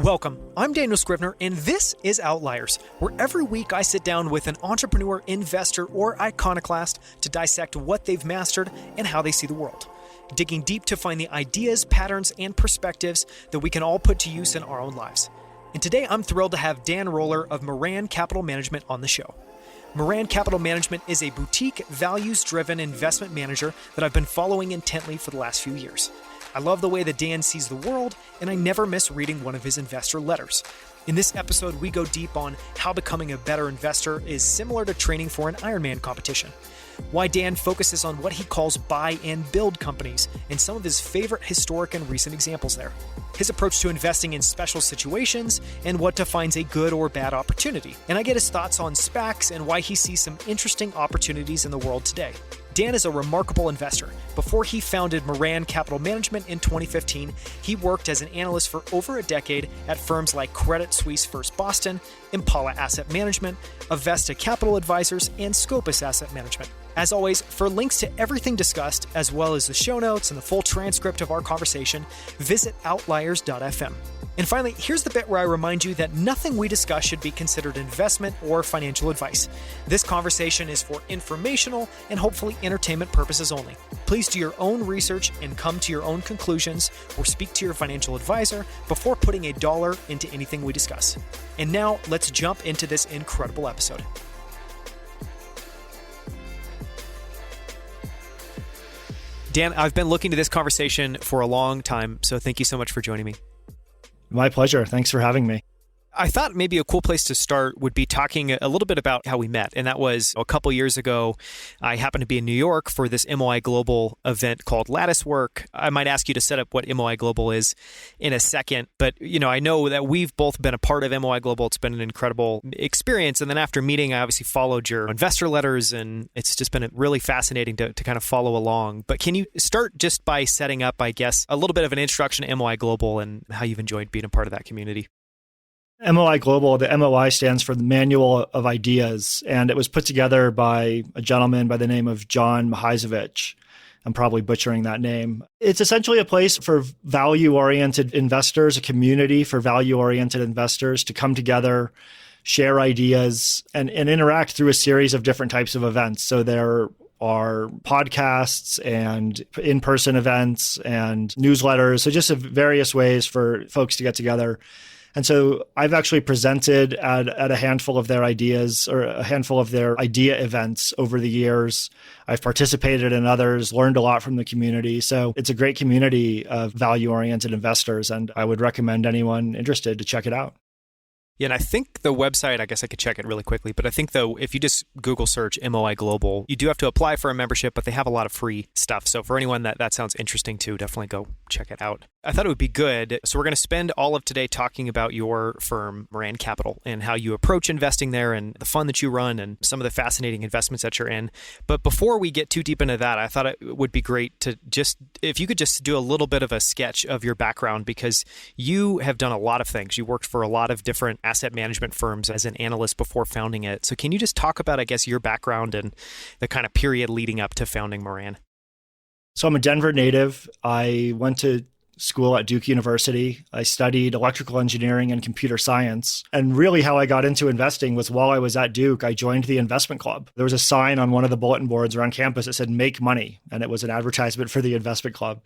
Welcome, I'm Daniel Scrivner, and this is Outliers, where every week I sit down with an entrepreneur, investor, or iconoclast to dissect what they've mastered and how they see the world, digging deep to find the ideas, patterns, and perspectives that we can all put to use in our own lives. And today I'm thrilled to have Dan Roller of Maran Capital Management on the show. Maran Capital Management is a boutique, values-driven investment manager that I've been following intently for the last few years. I love the way that Dan sees the world, and I never miss reading one of his investor letters. In this episode, we go deep on how becoming a better investor is similar to training for an Ironman competition, why Dan focuses on what he calls buy and build companies, and some of his favorite historic and recent examples there, his approach to investing in special situations, and what defines a good or bad opportunity. And I get his thoughts on SPACs and why he sees some interesting opportunities in the world today. Dan is a remarkable investor. Before he founded Maran Capital Management in 2015, he worked as an analyst for over a decade at firms like Credit Suisse First Boston, Impala Asset Management, Avesta Capital Advisors, and Scopus Asset Management. As always, for links to everything discussed, as well as the show notes and the full transcript of our conversation, visit outliers.fm. And finally, here's the bit where I remind you that nothing we discuss should be considered investment or financial advice. This conversation is for informational and hopefully entertainment purposes only. Please do your own research and come to your own conclusions, or speak to your financial advisor before putting a dollar into anything we discuss. And now, let's jump into this incredible episode. Dan, I've been looking to this conversation for a long time, so thank you so much for joining me. My pleasure. Thanks for having me. I thought maybe a cool place to start would be talking a little bit about how we met. And that was a couple years ago. I happened to be in New York for this MOI Global event called Lattice Work. I might ask you to set up what MOI Global is in a second. But, I know that we've both been a part of MOI Global. It's been an incredible experience. And then after meeting, I obviously followed your investor letters, and it's just been really fascinating to kind of follow along. But can you start just by setting up, I guess, a little bit of an introduction to MOI Global and how you've enjoyed being a part of that community? MOI Global, the MOI stands for the Manual of Ideas, and it was put together by a gentleman by the name of John Mihajlovic. I'm probably butchering that name. It's essentially a place for value-oriented investors, a community for value-oriented investors to come together, share ideas, and interact through a series of different types of events. So there are podcasts and in-person events and newsletters. So just various ways for folks to get together. And so I've actually presented at a handful of their ideas, or a handful of their idea events over the years. I've participated in others, learned a lot from the community. So it's a great community of value-oriented investors, and I would recommend anyone interested to check it out. Yeah, and I think the website, I guess I could check it really quickly, but I think though, if you just Google search MOI Global, you do have to apply for a membership, but they have a lot of free stuff. So for anyone that sounds interesting to, definitely go check it out. I thought it would be good. So we're going to spend all of today talking about your firm, Maran Capital, and how you approach investing there and the fund that you run and some of the fascinating investments that you're in. But before we get too deep into that, I thought it would be great to if you could just do a little bit of a sketch of your background, because you have done a lot of things. You worked for a lot of different asset management firms as an analyst before founding it. So can you just talk about, I guess, your background and the kind of period leading up to founding Maran? So I'm a Denver native. I went to school at Duke University. I studied electrical engineering and computer science. And really how I got into investing was while I was at Duke, I joined the investment club. There was a sign on one of the bulletin boards around campus that said, "Make money." And it was an advertisement for the investment club.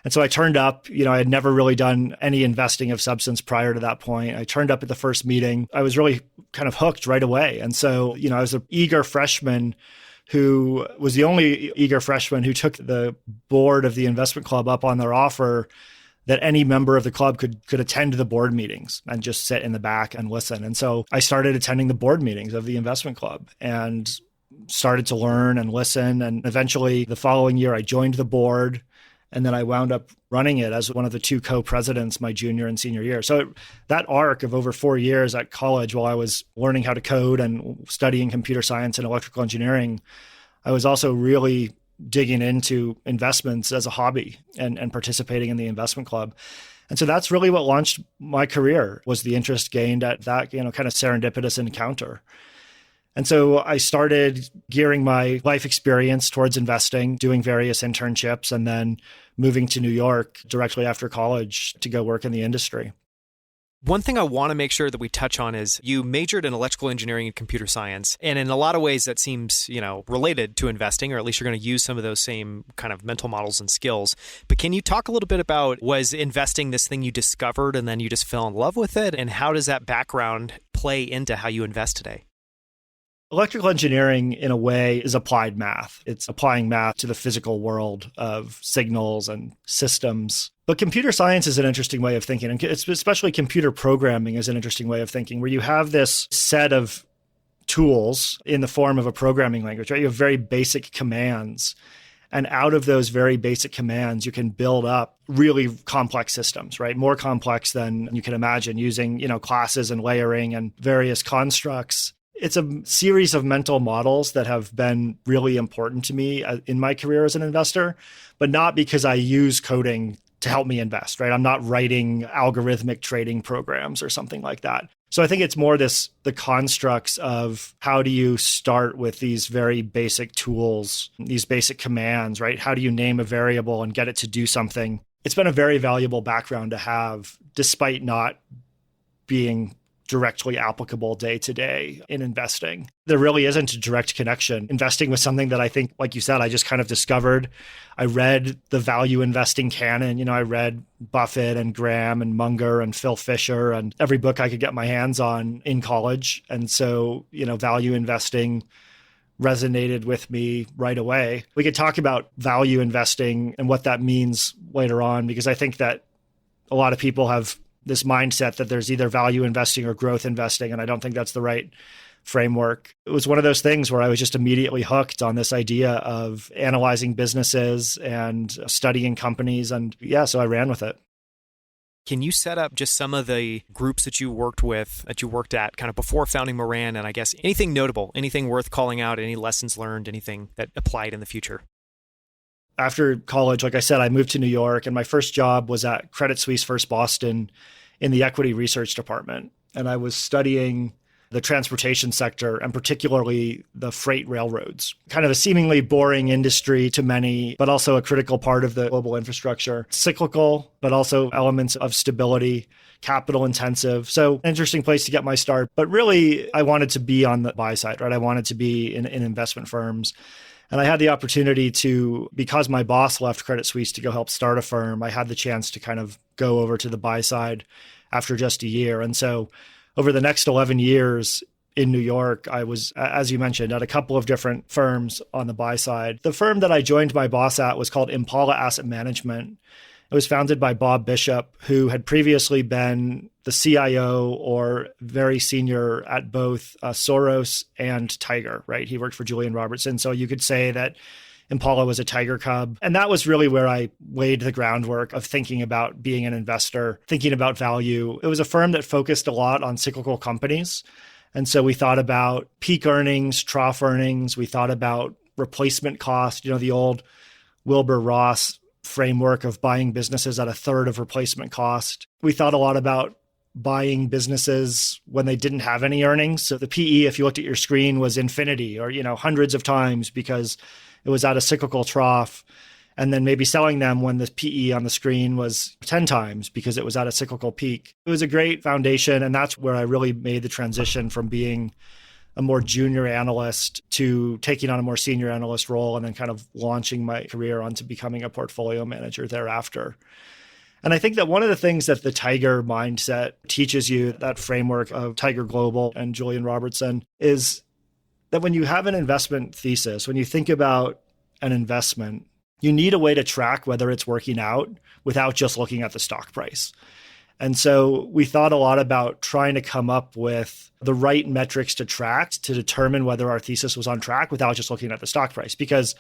And so I turned up. I had never really done any investing of substance prior to that point. I turned up at the first meeting. I was really kind of hooked right away. And so, I was an eager freshman who was the only eager freshman who took the board of the investment club up on their offer that any member of the club could attend the board meetings and just sit in the back and listen. And so I started attending the board meetings of the investment club and started to learn and listen. And eventually the following year, I joined the board, and then I wound up running it as one of the two co-presidents my junior and senior year. So that arc of over 4 years at college, while I was learning how to code and studying computer science and electrical engineering, I was also really digging into investments as a hobby and participating in the investment club. And so that's really what launched my career, was the interest gained at that, kind of serendipitous encounter. And so I started gearing my life experience towards investing, doing various internships, and then moving to New York directly after college to go work in the industry. One thing I want to make sure that we touch on is you majored in electrical engineering and computer science. And in a lot of ways that seems, related to investing, or at least you're going to use some of those same kind of mental models and skills. But can you talk a little bit about, was investing this thing you discovered and then you just fell in love with it? And how does that background play into how you invest today? Electrical engineering, in a way, is applied math. It's applying math to the physical world of signals and systems. But computer science is an interesting way of thinking, and especially computer programming is an interesting way of thinking, where you have this set of tools in the form of a programming language, right? You have very basic commands. And out of those very basic commands, you can build up really complex systems, right? More complex than you can imagine using, classes and layering and various constructs. It's a series of mental models that have been really important to me in my career as an investor, but not because I use coding to help me invest, right? I'm not writing algorithmic trading programs or something like that. So I think it's more the constructs of how do you start with these very basic tools, these basic commands, right? How do you name a variable and get it to do something? It's been a very valuable background to have, despite not being directly applicable day to day in investing. There really isn't a direct connection. Investing was something that I think, like you said, I just kind of discovered. I read the value investing canon. I read Buffett and Graham and Munger and Phil Fisher and every book I could get my hands on in college. And so, value investing resonated with me right away. We could talk about value investing and what that means later on, because I think that a lot of people have this mindset that there's either value investing or growth investing. And I don't think that's the right framework. It was one of those things where I was just immediately hooked on this idea of analyzing businesses and studying companies. And so I ran with it. Can you set up just some of the groups that you worked at kind of before founding Maran? And I guess anything notable, anything worth calling out, any lessons learned, anything that applied in the future? After college, like I said, I moved to New York, and my first job was at Credit Suisse First Boston in the equity research department. And I was studying the transportation sector, and particularly the freight railroads. Kind of a seemingly boring industry to many, but also a critical part of the global infrastructure. Cyclical, but also elements of stability, capital intensive. So interesting place to get my start. But really, I wanted to be on the buy side, right? I wanted to be in investment firms. And I had the opportunity to, because my boss left Credit Suisse to go help start a firm, I had the chance to kind of go over to the buy side after just a year. And so over the next 11 years in New York, I was, as you mentioned, at a couple of different firms on the buy side. The firm that I joined my boss at was called Impala Asset Management. It was founded by Bob Bishop, who had previously been the CIO or very senior at both Soros and Tiger, right? He worked for Julian Robertson. So you could say that Impala was a Tiger Cub. And that was really where I laid the groundwork of thinking about being an investor, thinking about value. It was a firm that focused a lot on cyclical companies. And so we thought about peak earnings, trough earnings. We thought about replacement cost, the old Wilbur Ross framework of buying businesses at a third of replacement cost. We thought a lot about buying businesses when they didn't have any earnings. So the PE, if you looked at your screen, was infinity or, hundreds of times because it was at a cyclical trough. And then maybe selling them when the PE on the screen was 10 times because it was at a cyclical peak. It was a great foundation. And that's where I really made the transition from being a more junior analyst to taking on a more senior analyst role and then kind of launching my career onto becoming a portfolio manager thereafter. And I think that one of the things that the Tiger mindset teaches you, that framework of Tiger Global and Julian Robertson, is that when you have an investment thesis, when you think about an investment, you need a way to track whether it's working out without just looking at the stock price. And so we thought a lot about trying to come up with the right metrics to track to determine whether our thesis was on track without just looking at the stock price, because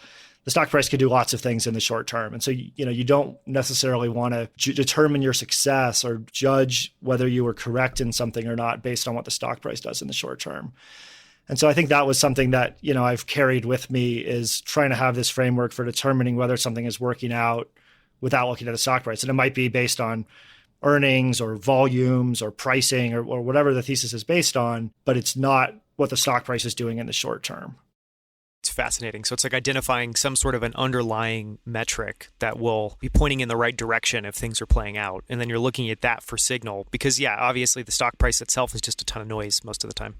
the stock price could do lots of things in the short term. And so, you don't necessarily want to determine your success or judge whether you were correct in something or not based on what the stock price does in the short term. And so I think that was something that, I've carried with me, is trying to have this framework for determining whether something is working out without looking at the stock price. And it might be based on earnings or volumes or pricing or whatever the thesis is based on, but it's not what the stock price is doing in the short term. It's fascinating. So it's like identifying some sort of an underlying metric that will be pointing in the right direction if things are playing out. And then you're looking at that for signal because, yeah, obviously the stock price itself is just a ton of noise most of the time.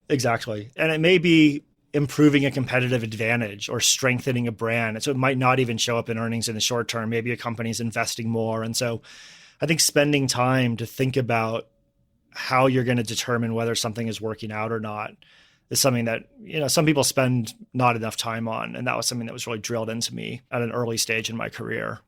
Exactly. And it may be improving a competitive advantage or strengthening a brand. And so it might not even show up in earnings in the short term. Maybe a company's investing more. And so I think spending time to think about how you're going to determine whether something is working out or not is something that, some people spend not enough time on. And that was something that was really drilled into me at an early stage in my career.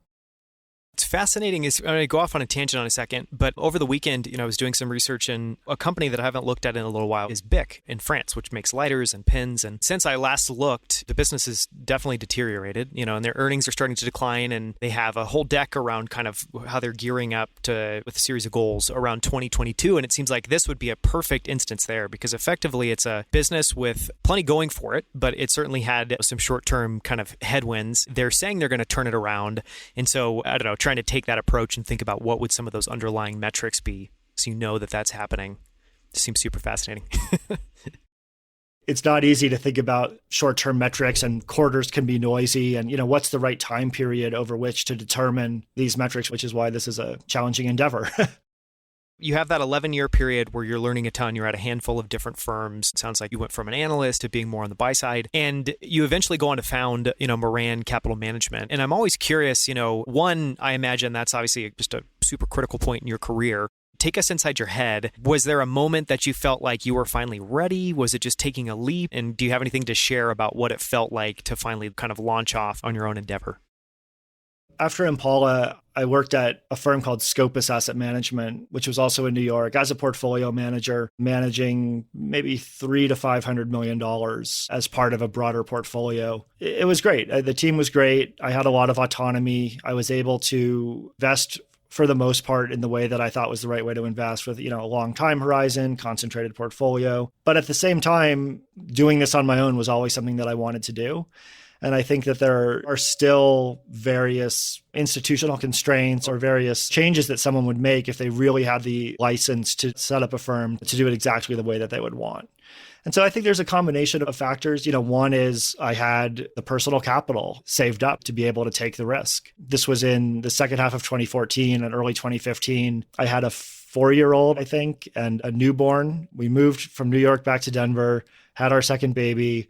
It's fascinating. I'm going to go off on a tangent on a second, but over the weekend, I was doing some research and a company that I haven't looked at in a little while is BIC in France, which makes lighters and pins. And since I last looked, the business has definitely deteriorated, and their earnings are starting to decline. And they have a whole deck around kind of how they're gearing up with a series of goals around 2022. And it seems like this would be a perfect instance there because effectively it's a business with plenty going for it, but it certainly had some short-term kind of headwinds. They're saying they're going to turn it around. And so, I don't know, trying to take that approach and think about what would some of those underlying metrics be so that that's happening. It seems super fascinating. It's not easy to think about short-term metrics, and quarters can be noisy, and what's the right time period over which to determine these metrics, which is why this is a challenging endeavor. You have that 11-year period where you're learning a ton. You're at a handful of different firms. It sounds like you went from an analyst to being more on the buy side. And you eventually go on to found, Maran Capital Management. And I'm always curious, one, I imagine that's obviously just a super critical point in your career. Take us inside your head. Was there a moment that you felt like you were finally ready? Was it just taking a leap? And do you have anything to share about what it felt like to finally kind of launch off on your own endeavor? After Impala, I worked at a firm called Scopus Asset Management, which was also in New York, as a portfolio manager, managing maybe $300 to $500 million as part of a broader portfolio. It was great. The team was great. I had a lot of autonomy. I was able to invest for the most part in the way that I thought was the right way to invest with, a long time horizon, concentrated portfolio. But at the same time, doing this on my own was always something that I wanted to do. And I think that there are still various institutional constraints or various changes that someone would make if they really had the license to set up a firm to do it exactly the way that they would want. And so I think there's a combination of factors. One is I had the personal capital saved up to be able to take the risk. This was in the second half of 2014 and early 2015. I had a 4-year-old, I think, and a newborn. We moved from New York back to Denver, had our second baby,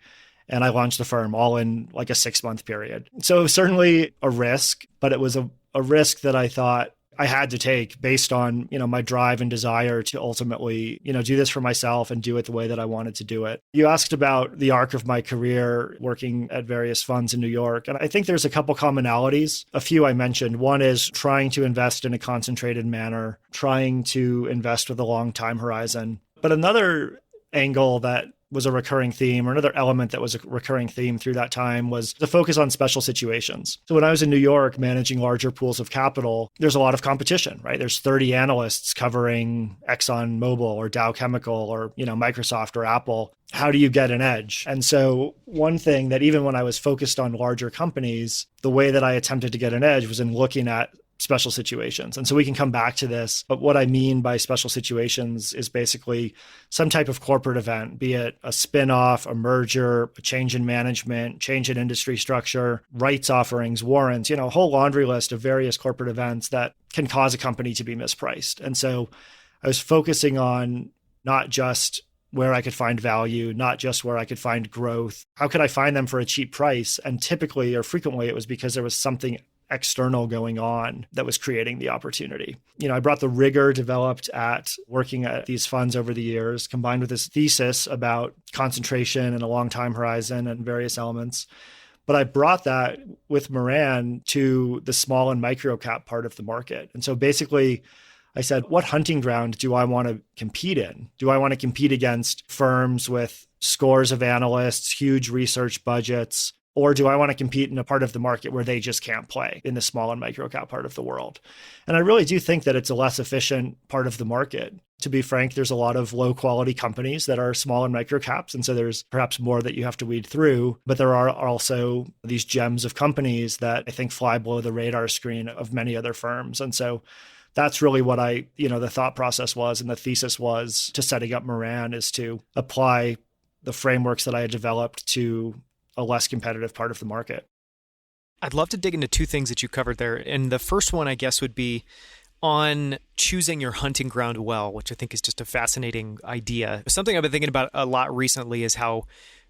and I launched the firm all in like a 6-month period. So it was certainly a risk, but it was a risk that I thought I had to take based on, my drive and desire to ultimately, do this for myself and do it the way that I wanted to do it. You asked about the arc of my career working at various funds in New York. And I think there's a couple commonalities. A few I mentioned. One is trying to invest in a concentrated manner, trying to invest with a long time horizon. But another angle that was a recurring theme, or another element that was a recurring theme through that time, was the focus on special situations. So when I was in New York managing larger pools of capital, there's a lot of competition, right? There's 30 analysts covering Exxon Mobil or Dow Chemical or, Microsoft or Apple. How do you get an edge? And so one thing that even when I was focused on larger companies, the way that I attempted to get an edge was in looking at special situations. And so we can come back to this. But what I mean by special situations is basically some type of corporate event, be it a spin-off, a merger, a change in management, change in industry structure, rights offerings, warrants, a whole laundry list of various corporate events that can cause a company to be mispriced. And so I was focusing on not just where I could find value, not just where I could find growth. How could I find them for a cheap price? And typically or frequently, it was because there was something external going on that was creating the opportunity. I brought the rigor developed at working at these funds over the years, combined with this thesis about concentration and a long time horizon and various elements. But I brought that with Maran to the small and micro cap part of the market. And so basically, I said, what hunting ground do I want to compete in? Do I want to compete against firms with scores of analysts, huge research budgets? Or do I want to compete in a part of the market where they just can't play, in the small and micro cap part of the world? And I really do think that it's a less efficient part of the market. To be frank, there's a lot of low quality companies that are small and micro caps. And so there's perhaps more that you have to weed through. But there are also these gems of companies that I think fly below the radar screen of many other firms. And so that's really what the thought process was, and the thesis was to setting up Maran, is to apply the frameworks that I had developed to a less competitive part of the market. I'd love to dig into two things that you covered there. And the first one, I guess, would be on choosing your hunting ground well, which I think is just a fascinating idea. Something I've been thinking about a lot recently is how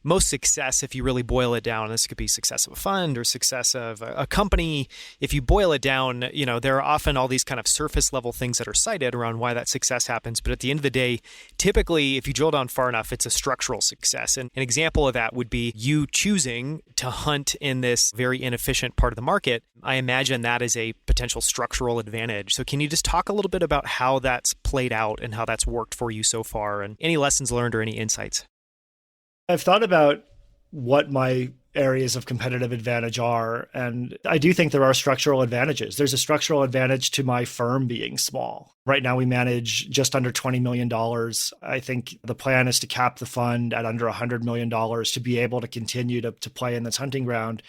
most success, if you really boil it down, this could be success of a fund or success of a company. If you boil it down, there are often all these kind of surface level things that are cited around why that success happens. But at the end of the day, typically, if you drill down far enough, it's a structural success. And an example of that would be you choosing to hunt in this very inefficient part of the market. I imagine that is a potential structural advantage. So can you just talk a little bit about how that's played out and how that's worked for you so far, and any lessons learned or any insights? I've thought about what my areas of competitive advantage are, and I do think there are structural advantages. There's a structural advantage to my firm being small. Right now, we manage just under $20 million. I think the plan is to cap the fund at under $100 million to be able to continue to play in this hunting ground.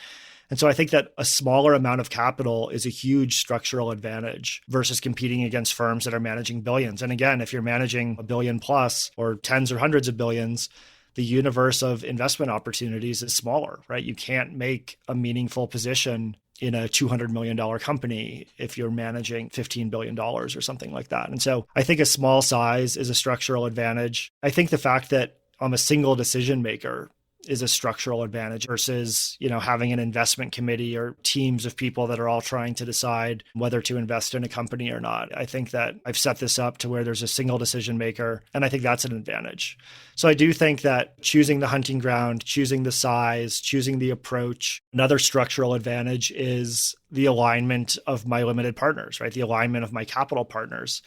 And so I think that a smaller amount of capital is a huge structural advantage versus competing against firms that are managing billions. And again, if you're managing $1 billion plus or tens or hundreds of billions, the universe of investment opportunities is smaller, right? You can't make a meaningful position in a $200 million company if you're managing $15 billion or something like that. And so I think a small size is a structural advantage. I think the fact that I'm a single decision maker is a structural advantage versus, having an investment committee or teams of people that are all trying to decide whether to invest in a company or not. I think that I've set this up to where there's a single decision maker, and I think that's an advantage. So I do think that choosing the hunting ground, choosing the size, choosing the approach, another structural advantage is the alignment of my limited partners, right? The alignment of my capital partners.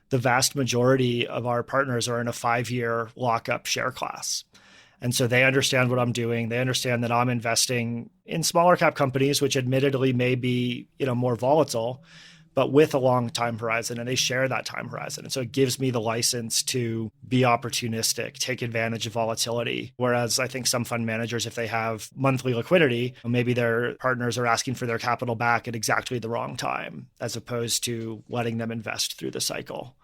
The vast majority of our partners are in a 5-year lockup share class. And so they understand what I'm doing. They understand that I'm investing in smaller cap companies, which admittedly may be, more volatile, but with a long time horizon, and they share that time horizon. And so it gives me the license to be opportunistic, take advantage of volatility. Whereas I think some fund managers, if they have monthly liquidity, maybe their partners are asking for their capital back at exactly the wrong time, as opposed to letting them invest through the cycle.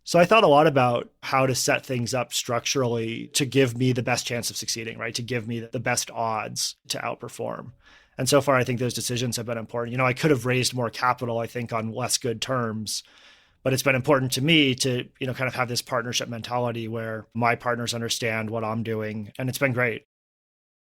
So I thought a lot about how to set things up structurally to give me the best chance of succeeding, right? To give me the best odds to outperform. And so far, I think those decisions have been important. I could have raised more capital, I think, on less good terms, but it's been important to me to, kind of have this partnership mentality where my partners understand what I'm doing. And it's been great.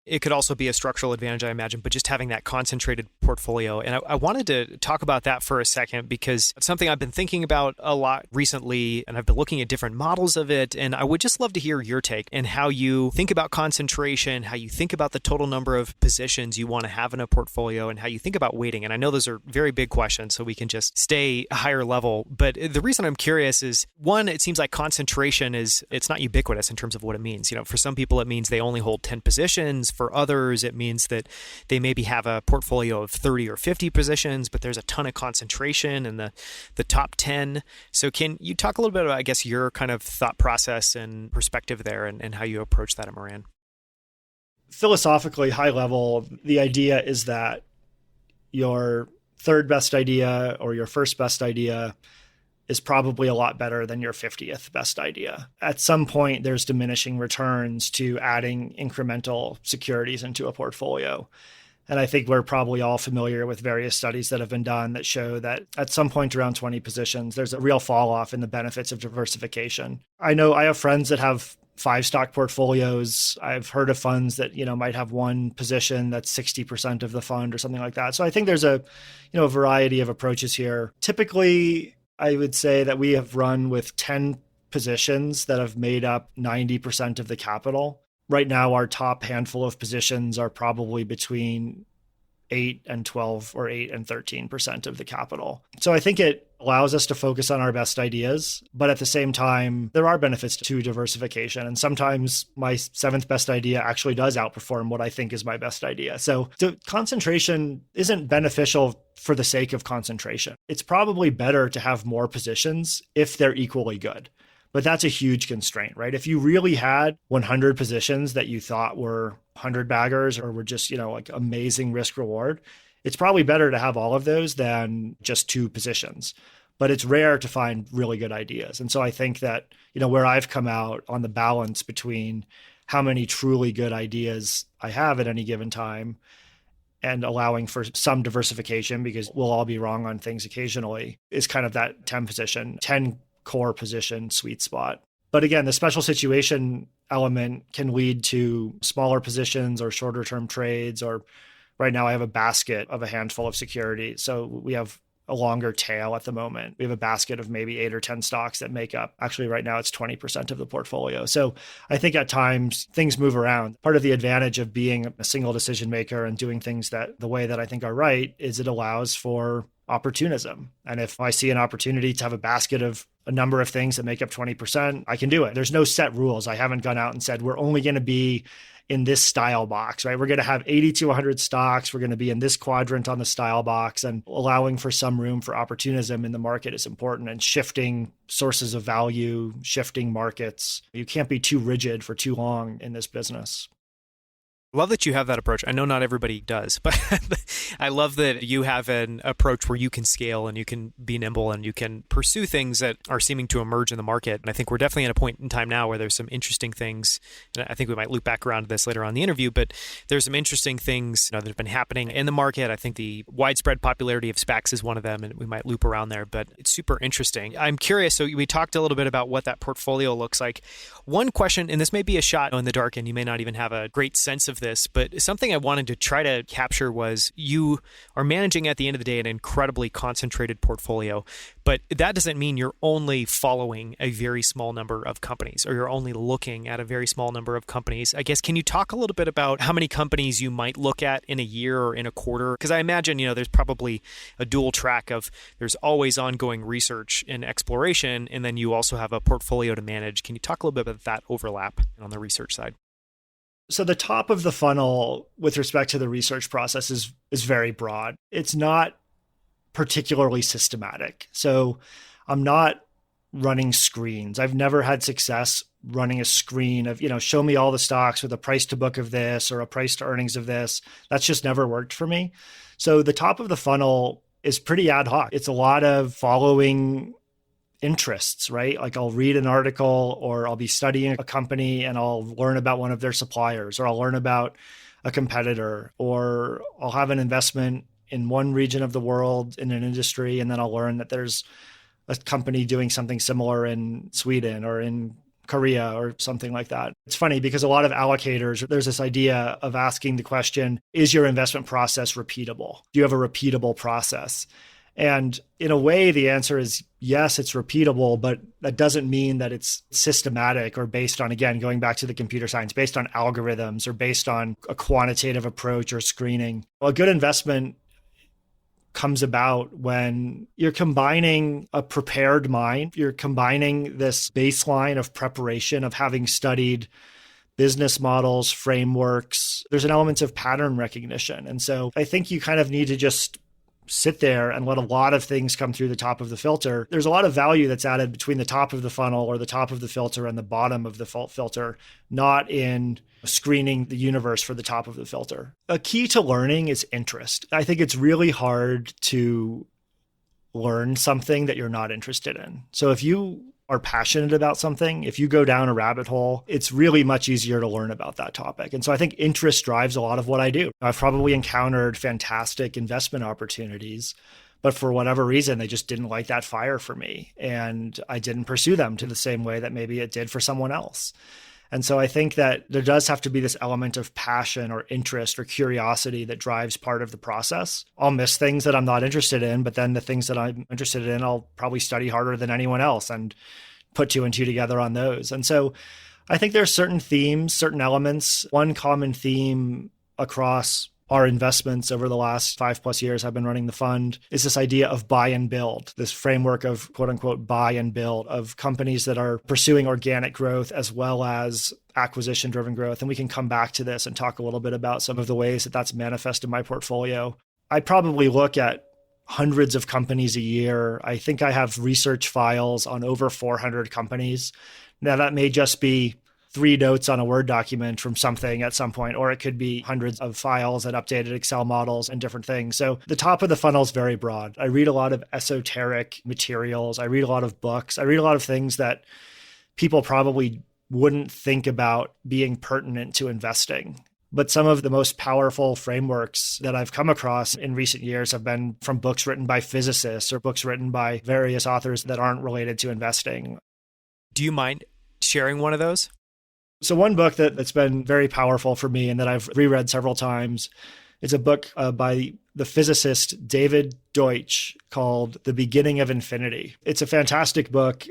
It could also be a structural advantage, I imagine, but just having that concentrated portfolio. And I wanted to talk about that for a second because it's something I've been thinking about a lot recently, and I've been looking at different models of it. And I would just love to hear your take and how you think about concentration, how you think about the total number of positions you want to have in a portfolio, and how you think about weighting. And I know those are very big questions, so we can just stay higher level. But the reason I'm curious is, one, it seems like concentration it's not ubiquitous in terms of what it means. For some people, it means they only hold 10 positions. For others, it means that they maybe have a portfolio of 30 or 50 positions, but there's a ton of concentration in the top 10. So can you talk a little bit about, I guess, your kind of thought process and perspective there and how you approach that at Maran? Philosophically, high level, the idea is that your third best idea or your first best idea is probably a lot better than your 50th best idea. At some point, there's diminishing returns to adding incremental securities into a portfolio. And I think we're probably all familiar with various studies that have been done that show that at some point around 20 positions, there's a real fall off in the benefits of diversification. I know I have friends that have 5-stock portfolios. I've heard of funds that, might have one position that's 60% of the fund or something like that. So I think there's a variety of approaches here. Typically, I would say that we have run with 10 positions that have made up 90% of the capital. Right now, our top handful of positions are probably between 8 and 12 or 8 and 13% of the capital. So I think it allows us to focus on our best ideas, but at the same time, there are benefits to diversification. And sometimes my 7th best idea actually does outperform what I think is my best idea. So the concentration isn't beneficial for the sake of concentration. It's probably better to have more positions if they're equally good. But that's a huge constraint, right? If you really had 100 positions that you thought were 100 baggers or were just, like amazing risk reward, it's probably better to have all of those than just 2 positions. But it's rare to find really good ideas. And so I think that, where I've come out on the balance between how many truly good ideas I have at any given time, and allowing for some diversification, because we'll all be wrong on things occasionally, is kind of that 10 core position sweet spot. But again, the special situation element can lead to smaller positions or shorter term trades, or right now I have a basket of a handful of securities. So we have a longer tail at the moment. We have a basket of maybe 8 or 10 stocks that make up, actually right now it's 20% of the portfolio. So I think at times things move around. Part of the advantage of being a single decision maker and doing things that the way that I think are right is it allows for opportunism. And if I see an opportunity to have a basket of a number of things that make up 20%, I can do it. There's no set rules. I haven't gone out and said, we're only going to be in this style box, right? We're going to have 80 to 100 stocks. We're going to be in this quadrant on the style box, and allowing for some room for opportunism in the market is important, and shifting sources of value, shifting markets. You can't be too rigid for too long in this business. Love that you have that approach. I know not everybody does, but I love that you have an approach where you can scale and you can be nimble and you can pursue things that are seeming to emerge in the market. And I think we're definitely at a point in time now where there's some interesting things. And I think we might loop back around to this later on in the interview, but there's some interesting things that have been happening in the market. I think the widespread popularity of SPACs is one of them, and we might loop around there, but it's super interesting. I'm curious. So we talked a little bit about what that portfolio looks like. One question, and this may be a shot in the dark and you may not even have a great sense of this, but something I wanted to try to capture was you are managing at the end of the day an incredibly concentrated portfolio, but that doesn't mean you're only following a very small number of companies, or you're only looking at a very small number of companies. I guess, can you talk a little bit about how many companies you might look at in a year or in a quarter? Because I imagine, there's probably a dual track of there's always ongoing research and exploration, and then you also have a portfolio to manage. Can you talk a little bit about that overlap on the research side? So the top of the funnel with respect to the research process is very broad. It's not particularly systematic. So I'm not running screens. I've never had success running a screen of, show me all the stocks with a price to book of this or a price to earnings of this. That's just never worked for me. So the top of the funnel is pretty ad hoc. It's a lot of following interests, right? Like I'll read an article, or I'll be studying a company and I'll learn about one of their suppliers, or I'll learn about a competitor, or I'll have an investment in one region of the world in an industry, and then I'll learn that there's a company doing something similar in Sweden or in Korea or something like that. It's funny because a lot of allocators, there's this idea of asking the question, is your investment process repeatable? Do you have a repeatable process? And in a way, the answer is yes, it's repeatable, but that doesn't mean that it's systematic or based on, again, going back to the computer science, based on algorithms or based on a quantitative approach or screening. A good investment comes about when you're combining a prepared mind, you're combining this baseline of preparation of having studied business models, frameworks. There's an element of pattern recognition. And so I think you kind of need to just sit there and let a lot of things come through the top of the filter. There's a lot of value that's added between the top of the funnel or the top of the filter and the bottom of the filter, not in screening the universe for the top of the filter. A key to learning is interest. I think it's really hard to learn something that you're not interested in. So if you are passionate about something, if you go down a rabbit hole, it's really much easier to learn about that topic. And so I think interest drives a lot of what I do. I've probably encountered fantastic investment opportunities, but for whatever reason, they just didn't light that fire for me. And I didn't pursue them to the same way that maybe it did for someone else. And so I think that there does have to be this element of passion or interest or curiosity that drives part of the process. I'll miss things that I'm not interested in, but then the things that I'm interested in, I'll probably study harder than anyone else and put 2 and 2 together on those. And so I think there's certain themes, certain elements. One common theme across our investments over the last 5+ years I've been running the fund is this idea of buy and build, this framework of quote unquote buy and build, of companies that are pursuing organic growth as well as acquisition driven growth. And we can come back to this and talk a little bit about some of the ways that that's manifest in my portfolio. I probably look at hundreds of companies a year. I think I have research files on over 400 companies. Now that may just be 3 notes on a Word document from something at some point, or it could be hundreds of files and updated Excel models and different things. So the top of the funnel is very broad. I read a lot of esoteric materials. I read a lot of books. I read a lot of things that people probably wouldn't think about being pertinent to investing. But some of the most powerful frameworks that I've come across in recent years have been from books written by physicists or books written by various authors that aren't related to investing. Do you mind sharing one of those? So one book that's been very powerful for me and that I've reread several times is a book by the physicist David Deutsch called The Beginning of Infinity. It's a fantastic book.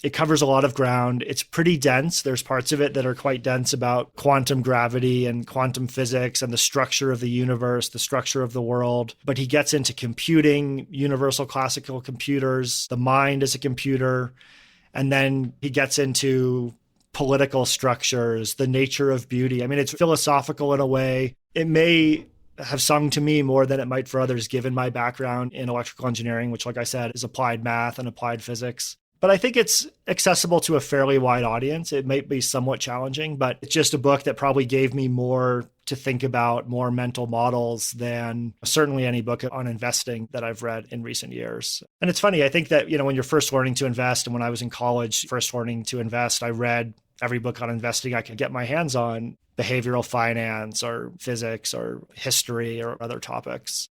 It covers a lot of ground. It's pretty dense. There's parts of it that are quite dense about quantum gravity and quantum physics and the structure of the universe, the structure of the world. But he gets into computing, universal classical computers, the mind as a computer. And then he gets into political structures, the nature of beauty. I mean, it's philosophical in a way. It may have sung to me more than it might for others, given my background in electrical engineering, which, like I said, is applied math and applied physics. But I think it's accessible to a fairly wide audience. It might be somewhat challenging, but it's just a book that probably gave me more to think about, more mental models than certainly any book on investing that I've read in recent years. And it's funny, I think that, when you're first learning to invest, and when I was in college, first learning to invest, I read every book on investing I could get my hands on, behavioral finance or physics or history or other topics.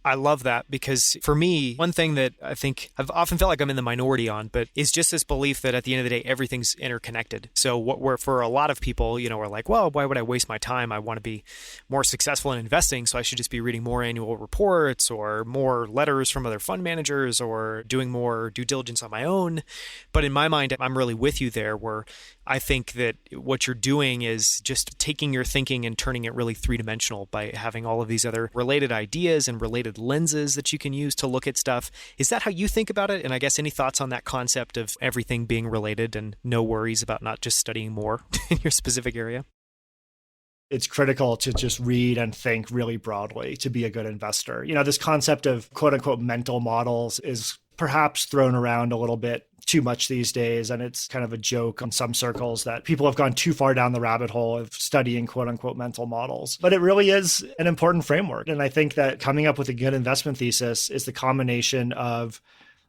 I love that because for me, one thing that I think I've often felt like I'm in the minority on, but is just this belief that at the end of the day, everything's interconnected. So for a lot of people, are like, well, why would I waste my time? I want to be more successful in investing. So I should just be reading more annual reports or more letters from other fund managers or doing more due diligence on my own. But in my mind, I'm really with you there, where I think that what you're doing is just taking your thinking and turning it really three-dimensional by having all of these other related ideas and related lenses that you can use to look at stuff. Is that how you think about it? And I guess any thoughts on that concept of everything being related and no worries about not just studying more in your specific area? It's critical to just read and think really broadly to be a good investor. This concept of quote unquote mental models is perhaps thrown around a little bit too much these days. And it's kind of a joke in some circles that people have gone too far down the rabbit hole of studying quote unquote mental models. But it really is an important framework. And I think that coming up with a good investment thesis is the combination of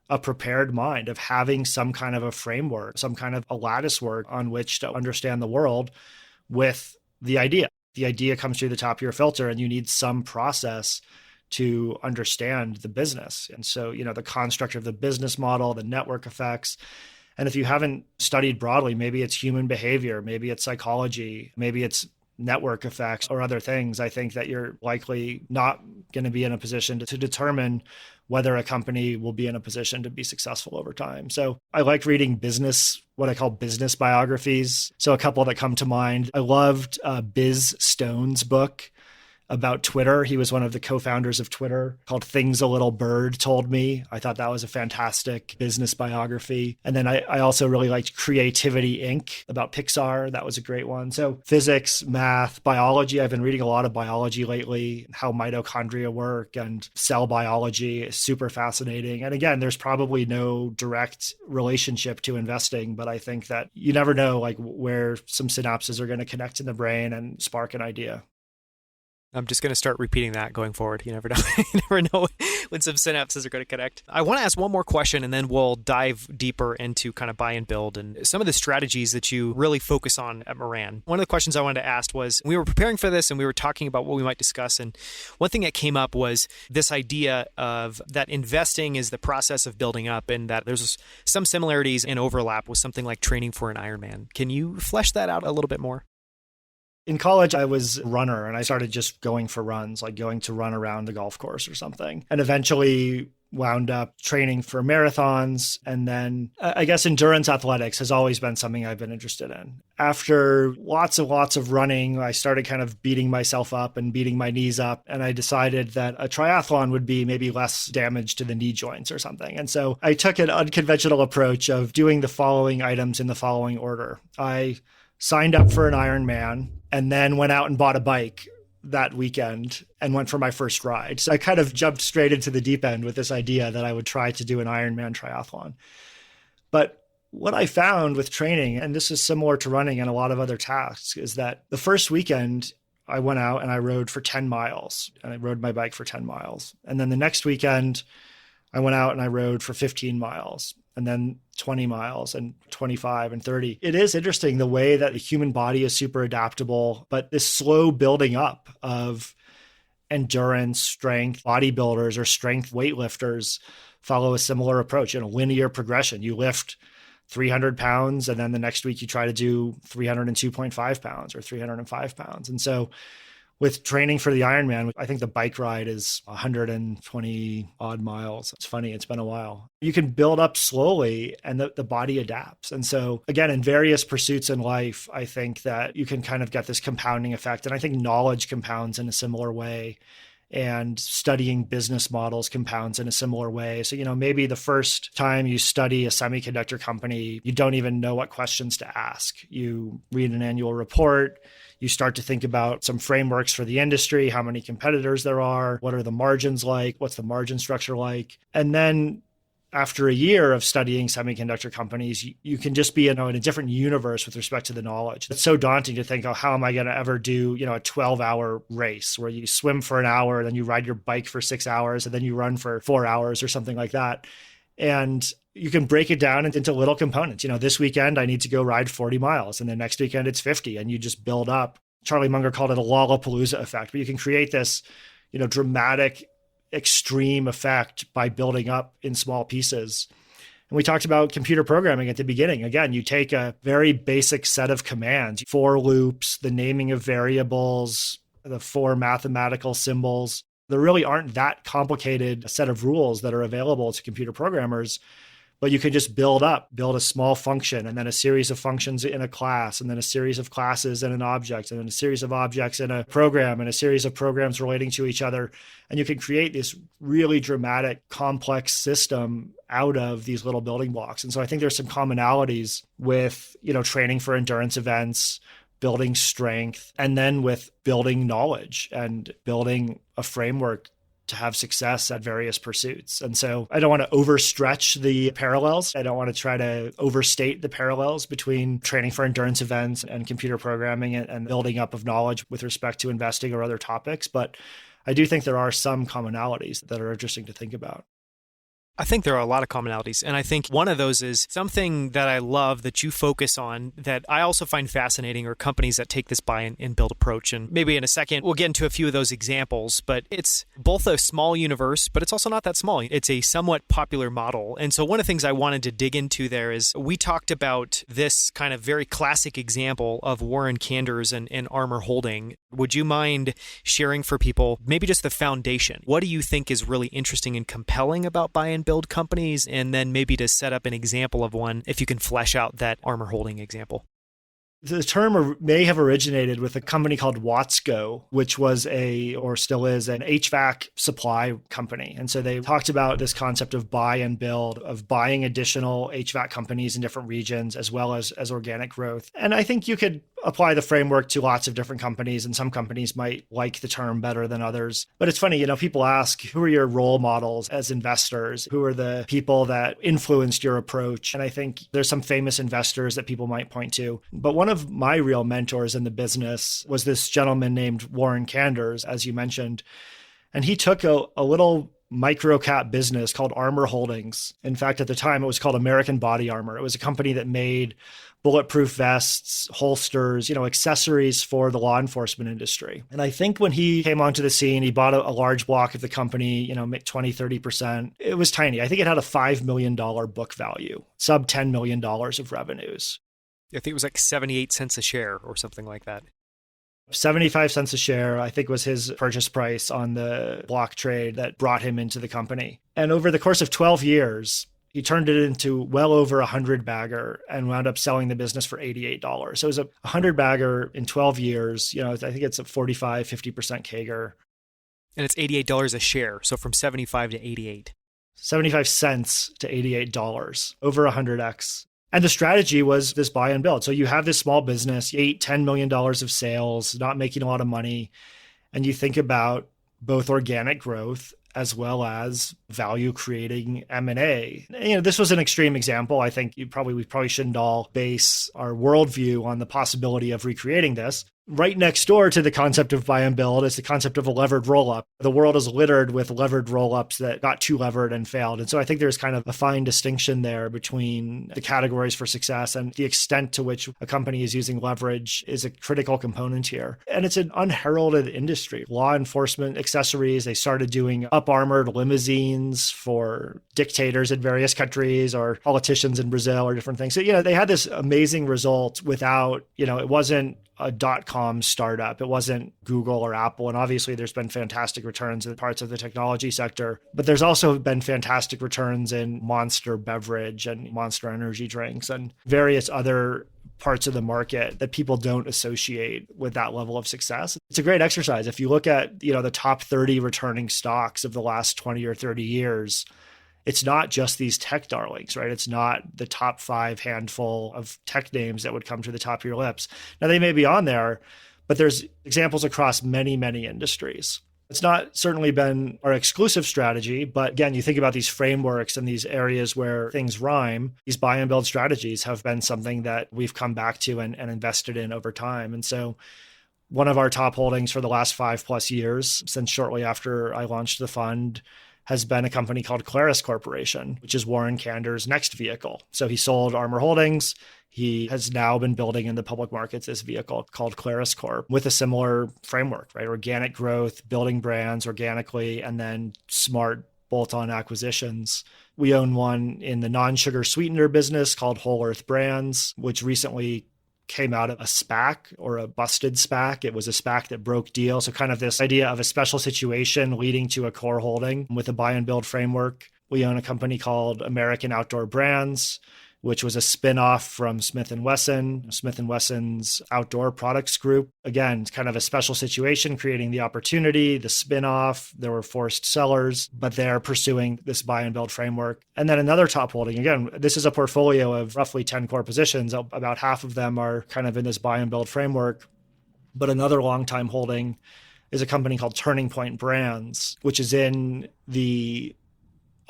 a prepared mind, of having some kind of a framework, some kind of a lattice work on which to understand the world with the idea. The idea comes through the top of your filter and you need some process to understand the business. And so, the construct of the business model, the network effects. And if you haven't studied broadly, maybe it's human behavior, maybe it's psychology, maybe it's network effects or other things, I think that you're likely not going to be in a position to determine whether a company will be in a position to be successful over time. So I like reading what I call business biographies. So a couple that come to mind, I loved Biz Stone's book about Twitter. He was one of the co-founders of Twitter, called Things a Little Bird Told Me. I thought that was a fantastic business biography. And then I also really liked Creativity Inc. about Pixar. That was a great one. So physics, math, biology. I've been reading a lot of biology lately, how mitochondria work and cell biology is super fascinating. And again, there's probably no direct relationship to investing, but I think that you never know where some synapses are going to connect in the brain and spark an idea. I'm just going to start repeating that going forward. You never know. You never know when some synapses are going to connect. I want to ask one more question, and then we'll dive deeper into kind of buy and build and some of the strategies that you really focus on at Maran. One of the questions I wanted to ask was, we were preparing for this and we were talking about what we might discuss. And one thing that came up was this idea of that investing is the process of building up, and that there's some similarities and overlap with something like training for an Ironman. Can you flesh that out a little bit more? In college, I was a runner and I started just going for runs, like going to run around the golf course or something, and eventually wound up training for marathons. And then I guess endurance athletics has always been something I've been interested in. After lots of running, I started kind of beating myself up and beating my knees up. And I decided that a triathlon would be maybe less damage to the knee joints or something. And so I took an unconventional approach of doing the following items in the following order. I signed up for an Ironman and then went out and bought a bike that weekend and went for my first ride. So I kind of jumped straight into the deep end with this idea that I would try to do an Ironman triathlon. But what I found with training, and this is similar to running and a lot of other tasks, is that the first weekend I went out and I rode for 10 miles and I rode my bike for 10 miles. And then the next weekend I went out and I rode for 15 miles. and then 20 miles and 25 and 30. It is interesting the way that the human body is super adaptable, but this slow building up of endurance, strength, bodybuilders or strength weightlifters follow a similar approach in a linear progression. You lift 300 pounds, and then the next week you try to do 302.5 pounds or 305 pounds. And so with training for the Ironman, I think the bike ride is 120 odd miles. It's funny, it's been a while. You can build up slowly and the body adapts. And so again, in various pursuits in life, I think that you can kind of get this compounding effect. And I think knowledge compounds in a similar way. And studying business models compounds in a similar way. So, maybe the first time you study a semiconductor company, you don't even know what questions to ask. You read an annual report, you start to think about some frameworks for the industry, how many competitors there are, what are the margins like, what's the margin structure like. And then after a year of studying semiconductor companies, you can just be in a different universe with respect to the knowledge. It's so daunting to think, how am I going to ever do, a 12-hour race where you swim for an hour, then you ride your bike for 6 hours, and then you run for 4 hours or something like that. And you can break it down into little components. This weekend, I need to go ride 40 miles, and then next weekend it's 50, and you just build up. Charlie Munger called it a Lollapalooza effect, but you can create this, dramatic extreme effect by building up in small pieces. And we talked about computer programming at the beginning. Again, you take a very basic set of commands, for loops, the naming of variables, the 4 mathematical symbols. There really aren't that complicated a set of rules that are available to computer programmers, but you can just build a small function, and then a series of functions in a class, and then a series of classes in an object, and then a series of objects in a program, and a series of programs relating to each other. And you can create this really dramatic, complex system out of these little building blocks. And so I think there's some commonalities with, training for endurance events, building strength, and then with building knowledge and building a framework to have success at various pursuits. And so I don't want to overstretch the parallels. I don't want to try to overstate the parallels between training for endurance events and computer programming and building up of knowledge with respect to investing or other topics. But I do think there are some commonalities that are interesting to think about. I think there are a lot of commonalities. And I think one of those is something that I love that you focus on that I also find fascinating are companies that take this buy and build approach. And maybe in a second, we'll get into a few of those examples, but it's both a small universe, but it's also not that small. It's a somewhat popular model. And so one of the things I wanted to dig into there is we talked about this kind of very classic example of Warren Kanders and Armor Holding. Would you mind sharing for people maybe just the foundation? What do you think is really interesting and compelling about buy and build companies? And then maybe to set up an example of one, if you can flesh out that Armor Holding example. The term may have originated with a company called Watsco, which was or still is, an HVAC supply company. And so they talked about this concept of buy and build, of buying additional HVAC companies in different regions, as well as organic growth. And I think you could apply the framework to lots of different companies, and some companies might like the term better than others. But it's funny, people ask, who are your role models as investors? Who are the people that influenced your approach? And I think there's some famous investors that people might point to. But one of my real mentors in the business was this gentleman named Warren Kanders, as you mentioned. And he took a little micro-cap business called Armor Holdings. In fact, at the time, it was called American Body Armor. It was a company that made bulletproof vests, holsters, accessories for the law enforcement industry. And I think when he came onto the scene, he bought a large block of the company, 20, 30%. It was tiny. I think it had a $5 million book value, sub $10 million of revenues. I think it was like 78 cents a share or something like that. 75 cents a share, I think, was his purchase price on the block trade that brought him into the company. And over the course of 12 years, he turned it into well over 100 bagger and wound up selling the business for $88. So it was a 100 bagger in 12 years. I think it's a 45, 50% CAGR. And it's $88 a share. So from 75 to 88. 75 cents to $88, over 100x. And the strategy was this buy and build. So you have this small business, $10 million of sales, not making a lot of money. And you think about both organic growth as well as value creating M&A. This was an extreme example. I think we probably shouldn't all base our worldview on the possibility of recreating this. Right next door to the concept of buy and build is the concept of a levered roll-up. The world is littered with levered roll-ups that got too levered and failed. And so I think there's kind of a fine distinction there between the categories for success, and the extent to which a company is using leverage is a critical component here. And it's an unheralded industry. Law enforcement accessories, they started doing up-armored limousines for dictators in various countries or politicians in Brazil or different things. So, they had this amazing result without, it wasn't a dot-com startup. It wasn't Google or Apple. And obviously there's been fantastic returns in parts of the technology sector, but there's also been fantastic returns in Monster beverage and Monster energy drinks and various other parts of the market that people don't associate with that level of success. It's a great exercise. If you look at, the top 30 returning stocks of the last 20 or 30 years, it's not just these tech darlings, right? It's not the top 5 handful of tech names that would come to the top of your lips. Now, they may be on there, but there's examples across many, many industries. It's not certainly been our exclusive strategy, but again, you think about these frameworks and these areas where things rhyme, these buy and build strategies have been something that we've come back to and invested in over time. And so one of our top holdings for the last 5+ years, since shortly after I launched the fund, has been a company called Clarus Corporation, which is Warren Kander's next vehicle. So he sold Armor Holdings. He has now been building in the public markets this vehicle called Clarus Corp with a similar framework, right? Organic growth, building brands organically, and then smart bolt-on acquisitions. We own one in the non-sugar sweetener business called Whole Earth Brands, which recently came out of a SPAC or a busted SPAC. It was a SPAC that broke deal. So kind of this idea of a special situation leading to a core holding with a buy and build framework. We own a company called American Outdoor Brands, which was a spinoff from Smith & Wesson, Smith & Wesson's outdoor products group. Again, it's kind of a special situation, creating the opportunity, the spinoff. There were forced sellers, but they're pursuing this buy and build framework. And then another top holding, again, this is a portfolio of roughly 10 core positions. About half of them are kind of in this buy and build framework. But another long-time holding is a company called Turning Point Brands, which is in the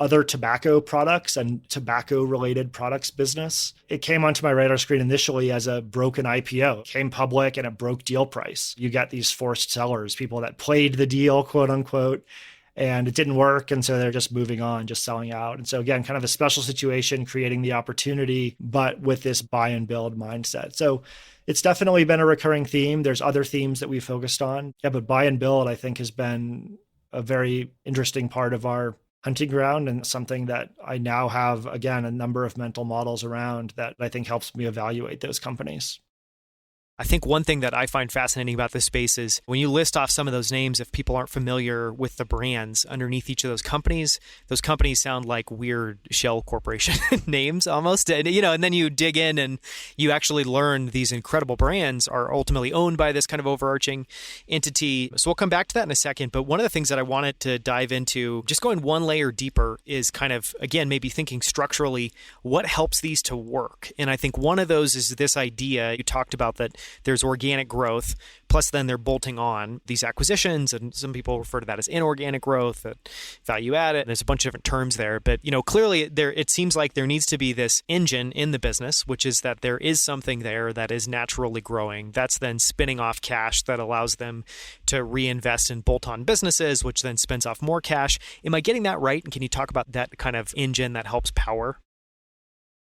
other tobacco products and tobacco-related products business. It came onto my radar screen initially as a broken IPO. It came public and it broke deal price. You get these forced sellers, people that played the deal, quote unquote, and it didn't work. And so they're just moving on, just selling out. And so again, kind of a special situation, creating the opportunity, but with this buy and build mindset. So it's definitely been a recurring theme. There's other themes that we focused on. Yeah, but buy and build, I think, has been a very interesting part of our hunting ground and something that I now have, again, a number of mental models around that I think helps me evaluate those companies. I think one thing that I find fascinating about this space is when you list off some of those names, if people aren't familiar with the brands underneath each of those companies sound like weird shell corporation names almost. And, and then you dig in and you actually learn these incredible brands are ultimately owned by this kind of overarching entity. So we'll come back to that in a second. But one of the things that I wanted to dive into, just going one layer deeper, is kind of, again, maybe thinking structurally, what helps these to work? And I think one of those is this idea you talked about that there's organic growth, plus then they're bolting on these acquisitions, and some people refer to that as inorganic growth, value added. There's a bunch of different terms there, but clearly it seems like there needs to be this engine in the business, which is that there is something there that is naturally growing. That's then spinning off cash that allows them to reinvest in bolt-on businesses, which then spins off more cash. Am I getting that right? And can you talk about that kind of engine that helps power?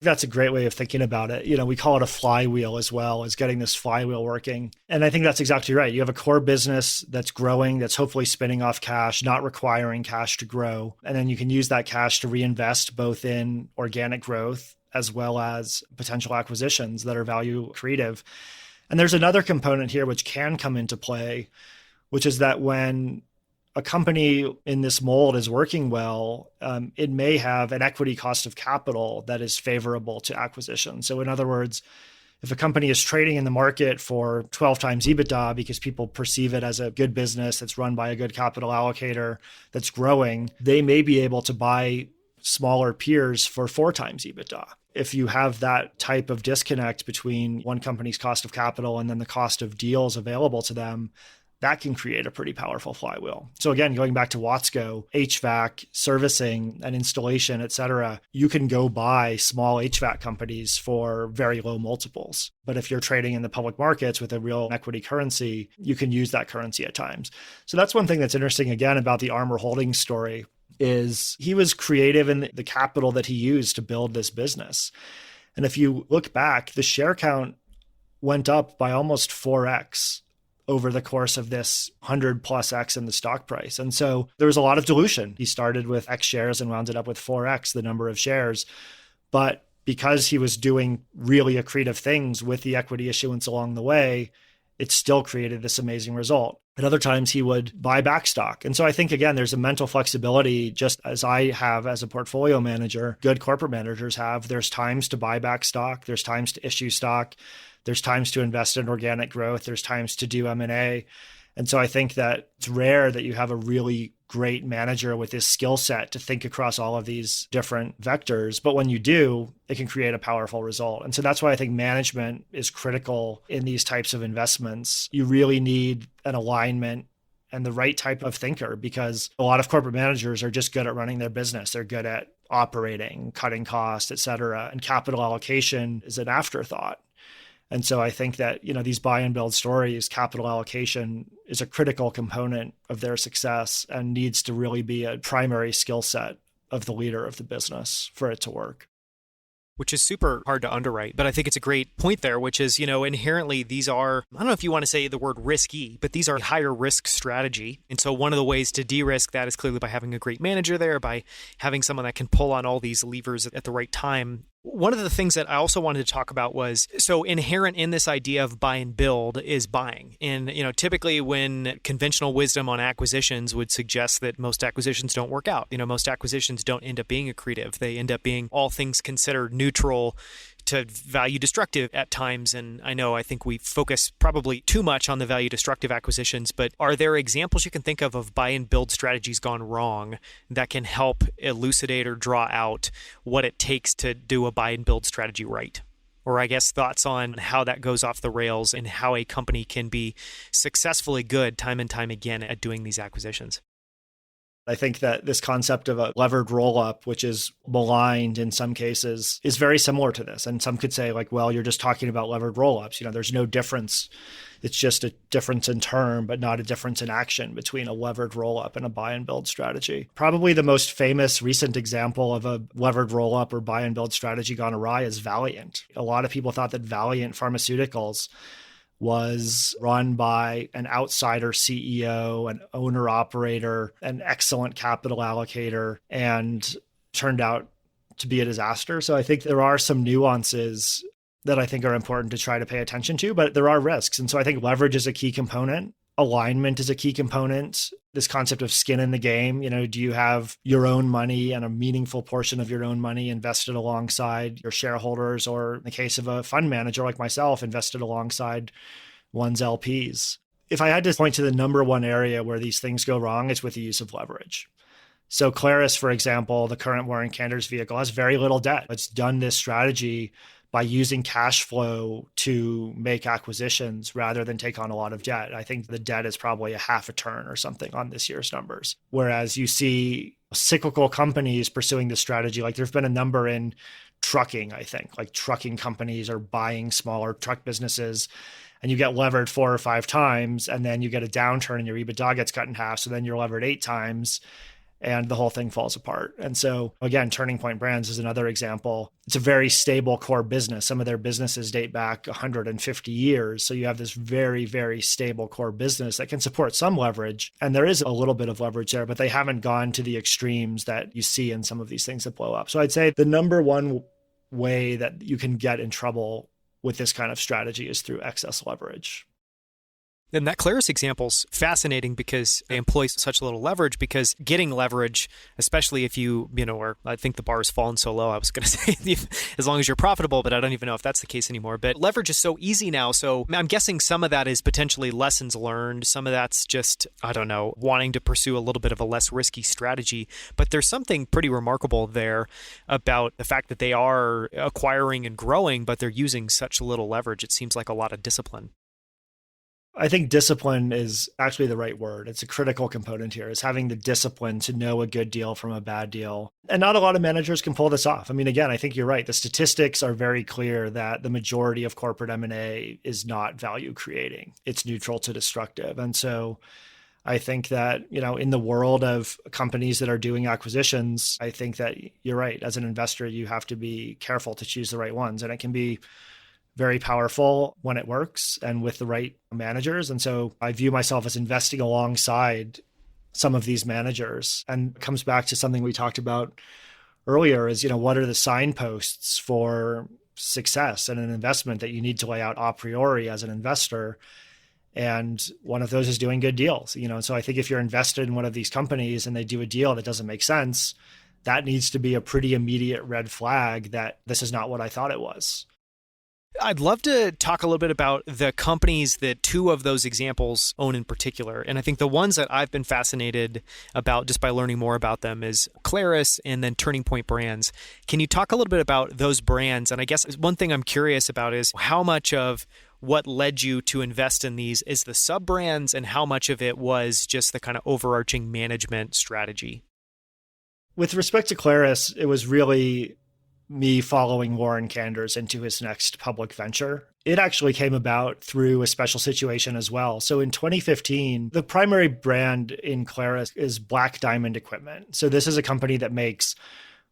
That's a great way of thinking about it. We call it a flywheel as well, as getting this flywheel working. And I think that's exactly right. You have a core business that's growing, that's hopefully spinning off cash, not requiring cash to grow. And then you can use that cash to reinvest both in organic growth as well as potential acquisitions that are value creative. And there's another component here which can come into play, which is that when a company in this mold is working well, it may have an equity cost of capital that is favorable to acquisition. So in other words, if a company is trading in the market for 12 times EBITDA because people perceive it as a good business that's run by a good capital allocator that's growing, they may be able to buy smaller peers for 4 times EBITDA. If you have that type of disconnect between one company's cost of capital and then the cost of deals available to them, that can create a pretty powerful flywheel. So again, going back to Watsco, HVAC, servicing and installation, et cetera, you can go buy small HVAC companies for very low multiples. But if you're trading in the public markets with a real equity currency, you can use that currency at times. So that's one thing that's interesting, again, about the Armor Holdings story, is he was creative in the capital that he used to build this business. And if you look back, the share count went up by almost 4x over the course of this 100 plus X in the stock price. And so there was a lot of dilution. He started with X shares and wound it up with 4X, the number of shares. But because he was doing really accretive things with the equity issuance along the way, it still created this amazing result. At other times, he would buy back stock. And so I think, again, there's a mental flexibility, just as I have as a portfolio manager, good corporate managers have. There's times to buy back stock. There's times to issue stock. There's times to invest in organic growth. There's times to do M&A. And so I think that it's rare that you have a really great manager with this skill set to think across all of these different vectors. But when you do, it can create a powerful result. And so that's why I think management is critical in these types of investments. You really need an alignment and the right type of thinker, because a lot of corporate managers are just good at running their business. They're good at operating, cutting costs, et cetera. And capital allocation is an afterthought. And so I think that, these buy and build stories, capital allocation is a critical component of their success and needs to really be a primary skill set of the leader of the business for it to work. Which is super hard to underwrite. But I think it's a great point there, which is, inherently these are, I don't know if you want to say the word risky, but these are higher risk strategy. And so one of the ways to de-risk that is clearly by having a great manager there, by having someone that can pull on all these levers at the right time. One of the things that I also wanted to talk about was, so inherent in this idea of buy and build is buying. And, typically when conventional wisdom on acquisitions would suggest that most acquisitions don't work out, most acquisitions don't end up being accretive. They end up being, all things considered, neutral to value destructive at times. And I think we focus probably too much on the value destructive acquisitions, but are there examples you can think of buy and build strategies gone wrong that can help elucidate or draw out what it takes to do a buy and build strategy right? Or I guess thoughts on how that goes off the rails and how a company can be successfully good time and time again at doing these acquisitions. I think that this concept of a levered roll-up, which is maligned in some cases, is very similar to this. And some could say, well, you're just talking about levered roll-ups. There's no difference. It's just a difference in term, but not a difference in action between a levered roll-up and a buy and build strategy. Probably the most famous recent example of a levered roll-up or buy and build strategy gone awry is Valeant. A lot of people thought that Valeant Pharmaceuticals was run by an outsider CEO, an owner-operator, an excellent capital allocator, and turned out to be a disaster. So I think there are some nuances that I think are important to try to pay attention to, but there are risks. And so I think leverage is a key component. Alignment is a key component. This concept of skin in the game, do you have your own money and a meaningful portion of your own money invested alongside your shareholders, or in the case of a fund manager like myself, invested alongside one's LPs? If I had to point to the number one area where these things go wrong, it's with the use of leverage. So Claris, for example, the current Warren Cantor's vehicle, has very little debt. It's done this strategy by using cash flow to make acquisitions rather than take on a lot of debt. I think the debt is probably a half a turn or something on this year's numbers. Whereas you see cyclical companies pursuing this strategy, there's been a number in trucking, I think, trucking companies are buying smaller truck businesses, and you get levered 4 or 5 times, and then you get a downturn and your EBITDA gets cut in half. So then you're levered 8 times. And the whole thing falls apart. And so again, Turning Point Brands is another example. It's a very stable core business. Some of their businesses date back 150 years. So you have this very, very stable core business that can support some leverage. And there is a little bit of leverage there, but they haven't gone to the extremes that you see in some of these things that blow up. So I'd say the number one way that you can get in trouble with this kind of strategy is through excess leverage. And that Claris example's fascinating because they employ such little leverage, because getting leverage, especially if or I think the bar has fallen so low, I was going to say as long as you're profitable, but I don't even know if that's the case anymore. But leverage is so easy now. So I'm guessing some of that is potentially lessons learned. Some of that's just, wanting to pursue a little bit of a less risky strategy. But there's something pretty remarkable there about the fact that they are acquiring and growing, but they're using such little leverage. It seems like a lot of discipline. I think discipline is actually the right word. It's a critical component here, is having the discipline to know a good deal from a bad deal. And not a lot of managers can pull this off. I mean, again, I think you're right. The statistics are very clear that the majority of corporate M&A is not value creating. It's neutral to destructive. And so I think that, in the world of companies that are doing acquisitions, I think that you're right. As an investor, you have to be careful to choose the right ones. And it can be very powerful when it works and with the right managers. And so I view myself as investing alongside some of these managers. And it comes back to something we talked about earlier is, what are the signposts for success and an investment that you need to lay out a priori as an investor? And one of those is doing good deals. So I think if you're invested in one of these companies and they do a deal that doesn't make sense, that needs to be a pretty immediate red flag that this is not what I thought it was. I'd love to talk a little bit about the companies that two of those examples own in particular. And I think the ones that I've been fascinated about just by learning more about them is Clarus and then Turning Point Brands. Can you talk a little bit about those brands? And I guess one thing I'm curious about is how much of what led you to invest in these is the sub-brands and how much of it was just the kind of overarching management strategy? With respect to Clarus, it was really me following Warren Kanders into his next public venture. It actually came about through a special situation as well. So in 2015, the primary brand in Clarus is Black Diamond Equipment. So this is a company that makes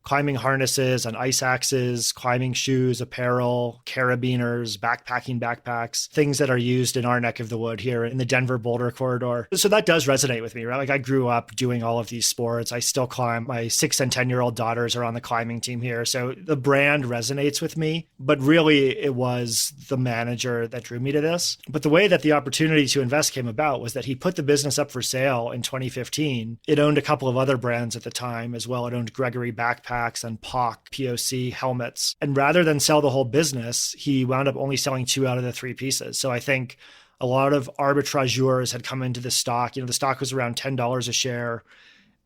climbing harnesses and ice axes, climbing shoes, apparel, carabiners, backpacking backpacks, things that are used in our neck of the wood here in the Denver Boulder corridor. So that does resonate with me, right? Like I grew up doing all of these sports. I still climb. My 6 and 10-year-old daughters are on the climbing team here. So the brand resonates with me, but really it was the manager that drew me to this. But the way that the opportunity to invest came about was that he put the business up for sale in 2015. It owned a couple of other brands at the time as well. It owned Gregory Backpacks and POC helmets. And rather than sell the whole business, he wound up only selling 2 out of the 3 pieces. So I think a lot of arbitrageurs had come into the stock. The stock was around $10 a share,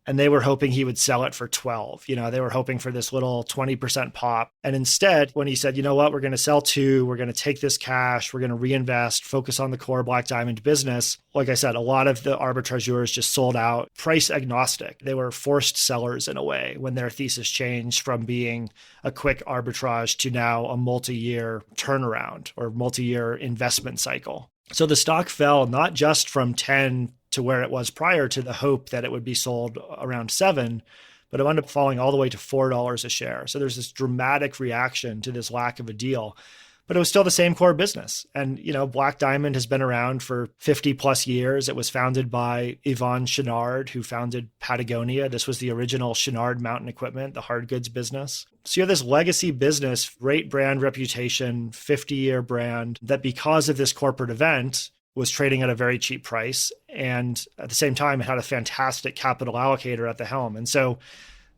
and they were hoping he would sell it for 12. They were hoping for this little 20% pop. And instead, when he said, you know what, we're going to sell 2, we're going to take this cash, we're going to reinvest, focus on the core Black Diamond business. Like I said, a lot of the arbitrageurs just sold out, price agnostic. They were forced sellers in a way when their thesis changed from being a quick arbitrage to now a multi-year turnaround or multi-year investment cycle. So the stock fell not just from 10 to where it was prior to the hope that it would be sold around 7, but it wound up falling all the way to $4 a share. So there's this dramatic reaction to this lack of a deal, but it was still the same core business. And, Black Diamond has been around for 50 plus years. It was founded by Yvon Chouinard, who founded Patagonia. This was the original Chouinard Mountain Equipment, the hard goods business. So you have this legacy business, great brand reputation, 50-year brand that because of this corporate event was trading at a very cheap price. And at the same time, it had a fantastic capital allocator at the helm. And so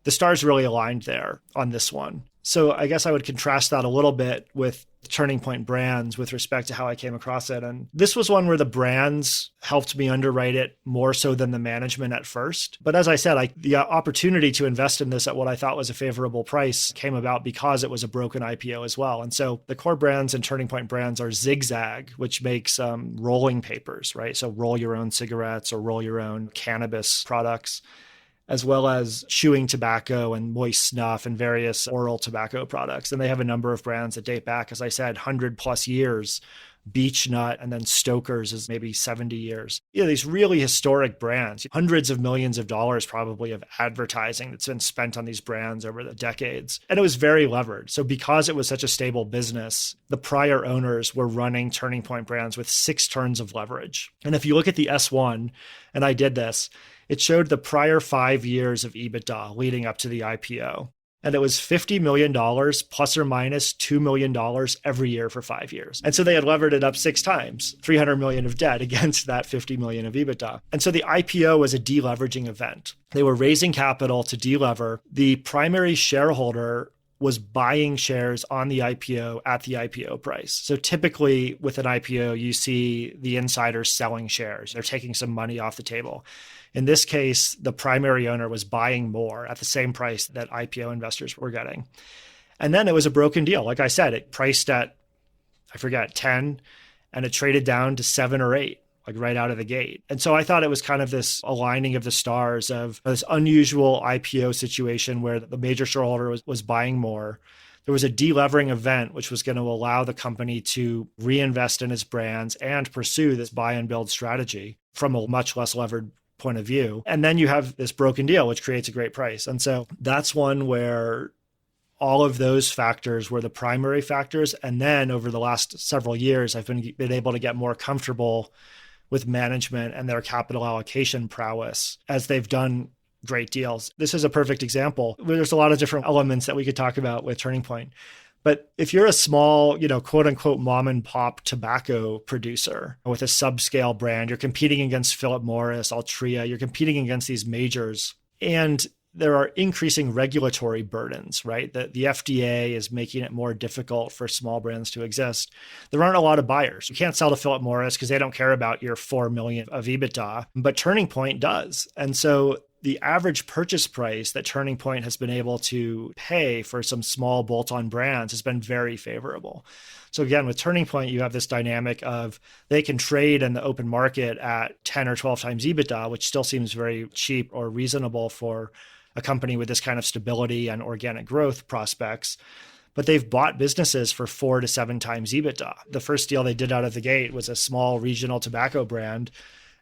the stars really aligned there on this one. So I guess I would contrast that a little bit with Turning Point Brands with respect to how I came across it. And this was one where the brands helped me underwrite it more so than the management at first. But as I said, the opportunity to invest in this at what I thought was a favorable price came about because it was a broken IPO as well. And so the core brands and Turning Point Brands are Zigzag, which makes rolling papers, right? So roll your own cigarettes or roll your own cannabis products, as well as chewing tobacco and moist snuff and various oral tobacco products. And they have a number of brands that date back, as I said, 100 plus years. Beech Nut, and then Stoker's is maybe 70 years. These really historic brands, hundreds of millions of dollars probably of advertising that's been spent on these brands over the decades. And it was very levered. So because it was such a stable business, the prior owners were running Turning Point Brands with 6 turns of leverage. And if you look at the S1, and I did this, it showed the prior 5 years of EBITDA leading up to the IPO. And it was $50 million plus or minus $2 million every year for 5 years. And so they had levered it up 6 times, $300 million of debt against that $50 million of EBITDA. And so the IPO was a deleveraging event. They were raising capital to delever. The primary shareholder was buying shares on the IPO at the IPO price. So typically with an IPO, you see the insiders selling shares. They're taking some money off the table. In this case, the primary owner was buying more at the same price that IPO investors were getting. And then it was a broken deal. Like I said, it priced at, 10, and it traded down to 7 or 8. like right out of the gate. And so I thought it was kind of this aligning of the stars of this unusual IPO situation where the major shareholder was buying more. There was a delevering event, which was going to allow the company to reinvest in its brands and pursue this buy and build strategy from a much less levered point of view. And then you have this broken deal, which creates a great price. And so that's one where all of those factors were the primary factors. And then over the last several years, I've been able to get more comfortable with management and their capital allocation prowess as they've done great deals. This is a perfect example. There's a lot of different elements that we could talk about with Turning Point. But if you're a small, quote unquote, mom and pop tobacco producer with a subscale brand, you're competing against Philip Morris, Altria, you're competing against these majors. And there are increasing regulatory burdens, right? The FDA is making it more difficult for small brands to exist. There aren't a lot of buyers. You can't sell to Philip Morris because they don't care about your 4 million of EBITDA, but Turning Point does. And so the average purchase price that Turning Point has been able to pay for some small bolt-on brands has been very favorable. So again, with Turning Point, you have this dynamic of they can trade in the open market at 10 or 12 times EBITDA, which still seems very cheap or reasonable for a company with this kind of stability and organic growth prospects. But they've bought businesses for 4 to 7 times EBITDA. The first deal they did out of the gate was a small regional tobacco brand,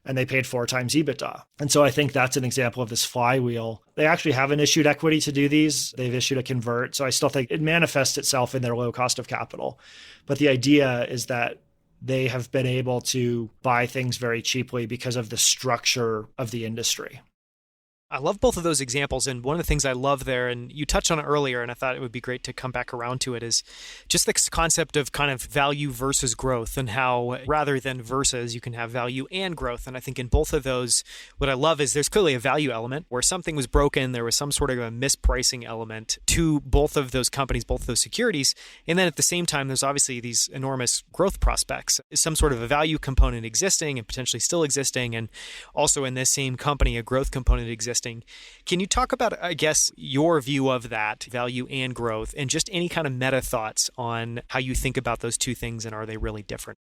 and they paid 4 times EBITDA. And so I think that's an example of this flywheel. They actually haven't issued equity to do these. They've issued a convert. So I still think it manifests itself in their low cost of capital. But the idea is that they have been able to buy things very cheaply because of the structure of the industry. I love both of those examples. And one of the things I love there, and you touched on it earlier, and I thought it would be great to come back around to it, is just this concept of kind of value versus growth, and how rather than versus, you can have value and growth. And I think in both of those, what I love is there's clearly a value element where something was broken. There was some sort of a mispricing element to both of those companies, both of those securities. And then at the same time, there's obviously these enormous growth prospects, some sort of a value component existing and potentially still existing. And also in this same company, a growth component existing. Can you talk about, I guess, your view of that value and growth, and just any kind of meta thoughts on how you think about those two things, and are they really different?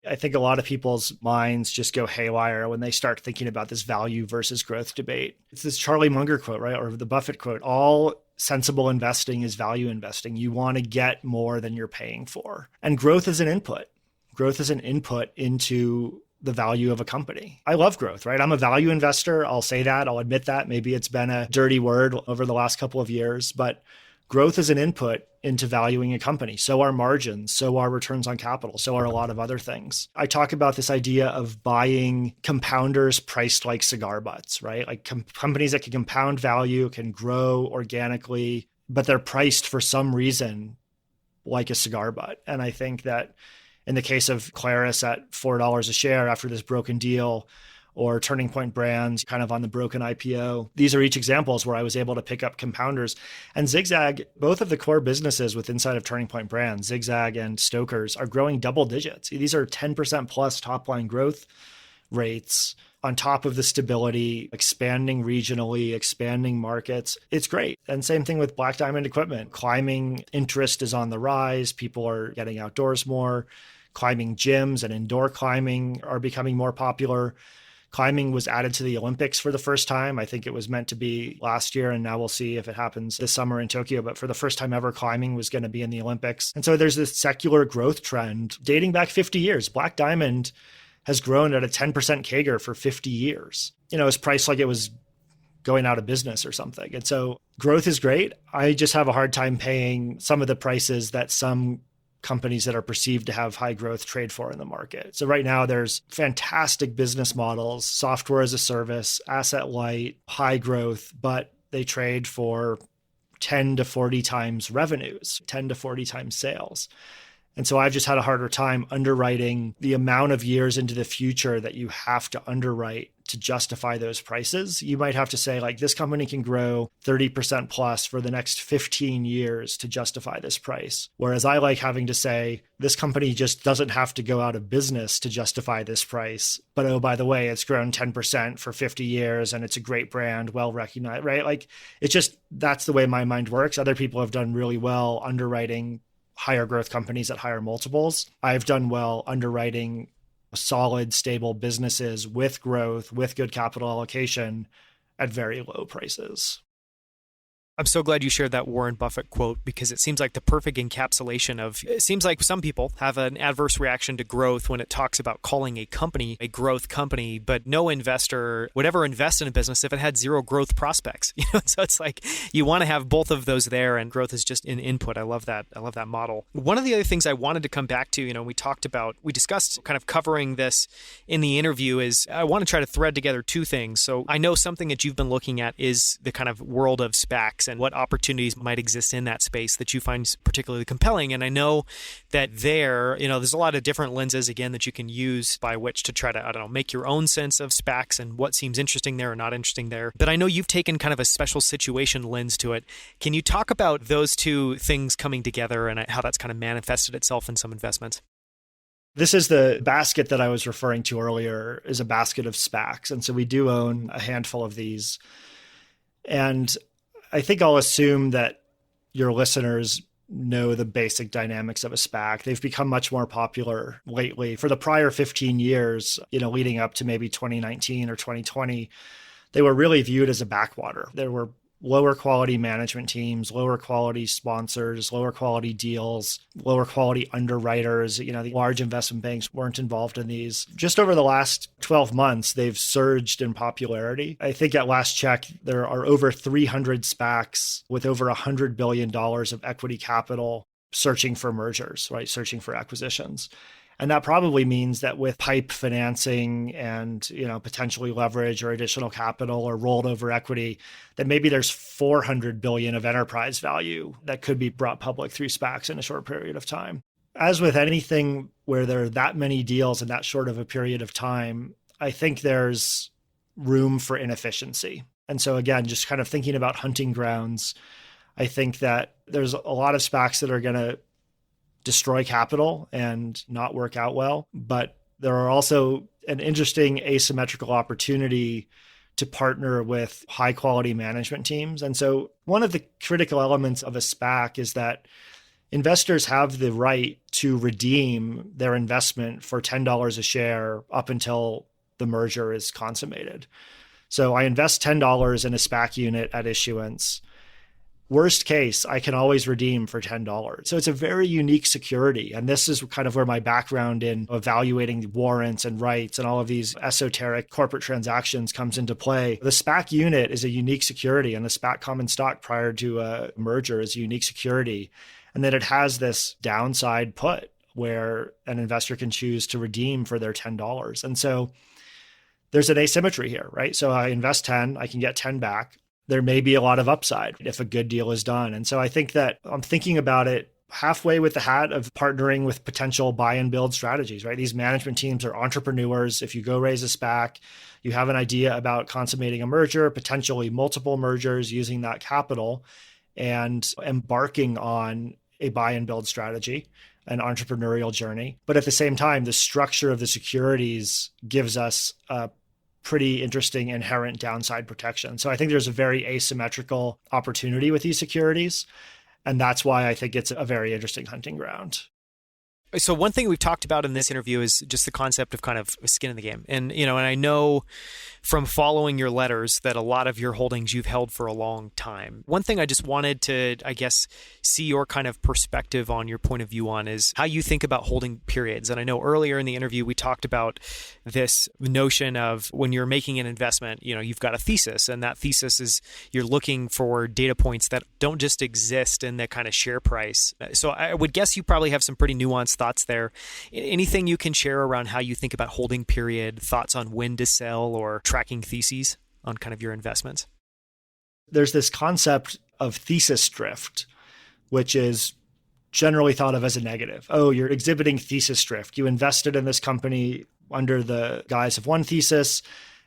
I think a lot of people's minds just go haywire when they start thinking about this value versus growth debate. It's this Charlie Munger quote, right? Or the Buffett quote, all sensible investing is value investing. You want to get more than you're paying for. And growth is an input. Growth is an input into the value of a company. I love growth, right? I'm a value investor. I'll say that. I'll admit that. Maybe it's been a dirty word over the last couple of years, but growth is an input into valuing a company. So are margins, so are returns on capital, so are a lot of other things. I talk about this idea of buying compounders priced like cigar butts, right? Like companies that can compound value, can grow organically, but they're priced for some reason like a cigar butt. And I think that in the case of Claris at $4 a share after this broken deal, or Turning Point Brands kind of on the broken IPO, these are each examples where I was able to pick up compounders. And Zigzag, both of the core businesses with inside of Turning Point Brands, Zigzag and Stoker's, are growing double digits. These are 10% plus top line growth rates on top of the stability, expanding regionally, expanding markets. It's great. And same thing with Black Diamond Equipment. Climbing interest is on the rise. People are getting outdoors more. Climbing gyms and indoor climbing are becoming more popular. Climbing was added to the Olympics for the first time. I think it was meant to be last year, and now we'll see if it happens this summer in Tokyo. But for the first time ever, climbing was going to be in the Olympics. And so there's this secular growth trend dating back 50 years. Black Diamond has grown at a 10% CAGR for 50 years. It's priced like it was going out of business or something. And so growth is great. I just have a hard time paying some of the prices that some companies that are perceived to have high growth trade for in the market. So right now there's fantastic business models, software as a service, asset light, high growth, but they trade for 10 to 40 times revenues, 10 to 40 times sales. And so I've just had a harder time underwriting the amount of years into the future that you have to underwrite to justify those prices. You might have to say, like, this company can grow 30% plus for the next 15 years to justify this price. Whereas I like having to say, this company just doesn't have to go out of business to justify this price. But oh, by the way, it's grown 10% for 50 years and it's a great brand, well recognized, right? Like, it's just, that's the way my mind works. Other people have done really well underwriting higher growth companies at higher multiples. I've done well underwriting solid, stable businesses with growth, with good capital allocation at very low prices. I'm so glad you shared that Warren Buffett quote because it seems like the perfect encapsulation of, it seems like some people have an adverse reaction to growth when it talks about calling a company a growth company, but no investor would ever invest in a business if it had zero growth prospects. So it's like you want to have both of those there, and growth is just an input. I love that. I love that model. One of the other things I wanted to come back to, we discussed kind of covering this in the interview, is I want to try to thread together two things. So I know something that you've been looking at is the kind of world of SPACs and what opportunities might exist in that space that you find particularly compelling. And I know that there's a lot of different lenses, again, that you can use by which to try to, make your own sense of SPACs and what seems interesting there or not interesting there. But I know you've taken kind of a special situation lens to it. Can you talk about those two things coming together and how that's kind of manifested itself in some investments? This is the basket that I was referring to earlier, is a basket of SPACs. And so we do own a handful of these. And I think I'll assume that your listeners know the basic dynamics of a SPAC. They've become much more popular lately. For the prior 15 years, leading up to maybe 2019 or 2020, they were really viewed as a backwater. There were lower quality management teams, lower quality sponsors, lower quality deals, lower quality underwriters. The large investment banks weren't involved in these. Just over the last 12 months, they've surged in popularity. I think at last check, there are over 300 SPACs with over $100 billion of equity capital searching for mergers, right? Searching for acquisitions. And that probably means that with PIPE financing and, potentially leverage or additional capital or rolled over equity, that maybe there's 400 billion of enterprise value that could be brought public through SPACs in a short period of time. As with anything where there are that many deals in that short of a period of time, I think there's room for inefficiency. And so again, just kind of thinking about hunting grounds, I think that there's a lot of SPACs that are going to destroy capital and not work out well. But there are also an interesting asymmetrical opportunity to partner with high quality management teams. And so one of the critical elements of a SPAC is that investors have the right to redeem their investment for $10 a share up until the merger is consummated. So I invest $10 in a SPAC unit at issuance. Worst case, I can always redeem for $10. So it's a very unique security. And this is kind of where my background in evaluating warrants and rights and all of these esoteric corporate transactions comes into play. The SPAC unit is a unique security, and the SPAC common stock prior to a merger is a unique security. And then it has this downside put where an investor can choose to redeem for their $10. And so there's an asymmetry here, right? So I invest 10, I can get 10 back. There may be a lot of upside if a good deal is done. And so I think that I'm thinking about it halfway with the hat of partnering with potential buy and build strategies, right? These management teams are entrepreneurs. If you go raise a SPAC, you have an idea about consummating a merger, potentially multiple mergers using that capital, and embarking on a buy and build strategy, an entrepreneurial journey. But at the same time, the structure of the securities gives us a pretty interesting inherent downside protection. So I think there's a very asymmetrical opportunity with these securities. And that's why I think it's a very interesting hunting ground. So one thing we've talked about in this interview is just the concept of kind of skin in the game. And, and I know from following your letters that a lot of your holdings you've held for a long time. One thing I just wanted to, see your kind of perspective on, your point of view on, is how you think about holding periods. And I know earlier in the interview, we talked about this notion of when you're making an investment, you've got a thesis, and that thesis is you're looking for data points that don't just exist in the kind of share price. So I would guess you probably have some pretty nuanced thoughts there. Anything you can share around how you think about holding period, thoughts on when to sell, or tracking theses on kind of your investments? There's this concept of thesis drift, which is generally thought of as a negative. Oh, you're exhibiting thesis drift. You invested in this company under the guise of one thesis,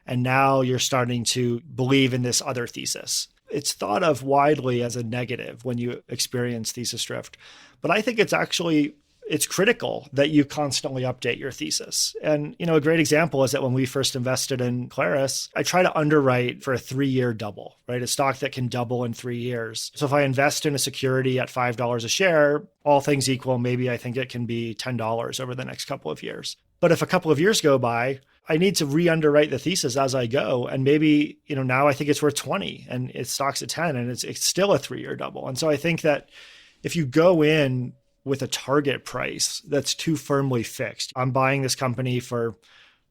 and now you're starting to believe in this other thesis. It's thought of widely as a negative when you experience thesis drift. But I think it's critical that you constantly update your thesis. And, a great example is that when we first invested in Claris, I try to underwrite for a 3-year double, right? A stock that can double in 3 years. So if I invest in a security at $5 a share, all things equal, maybe I think it can be $10 over the next couple of years. But if a couple of years go by, I need to re-underwrite the thesis as I go. And maybe, now I think it's worth 20 and it stocks at 10 and it's still a 3-year double. And so I think that if you go in with a target price that's too firmly fixed, I'm buying this company for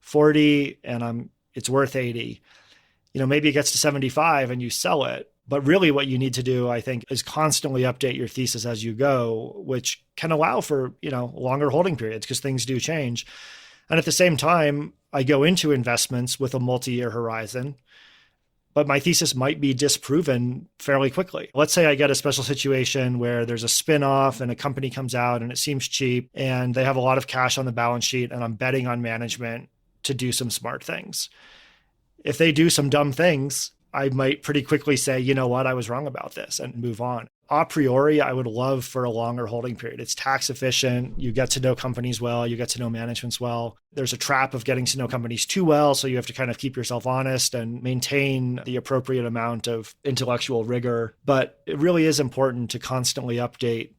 40 and it's worth 80, maybe it gets to 75 and you sell it. But really what you need to do, I think, is constantly update your thesis as you go, which can allow for, longer holding periods because things do change. And at the same time, I go into investments with a multi-year horizon, but my thesis might be disproven fairly quickly. Let's say I get a special situation where there's a spin-off and a company comes out and it seems cheap and they have a lot of cash on the balance sheet and I'm betting on management to do some smart things. If they do some dumb things, I might pretty quickly say, you know what, I was wrong about this and move on. A priori, I would love for a longer holding period. It's tax efficient. You get to know companies well. You get to know managements well. There's a trap of getting to know companies too well. So you have to kind of keep yourself honest and maintain the appropriate amount of intellectual rigor. But it really is important to constantly update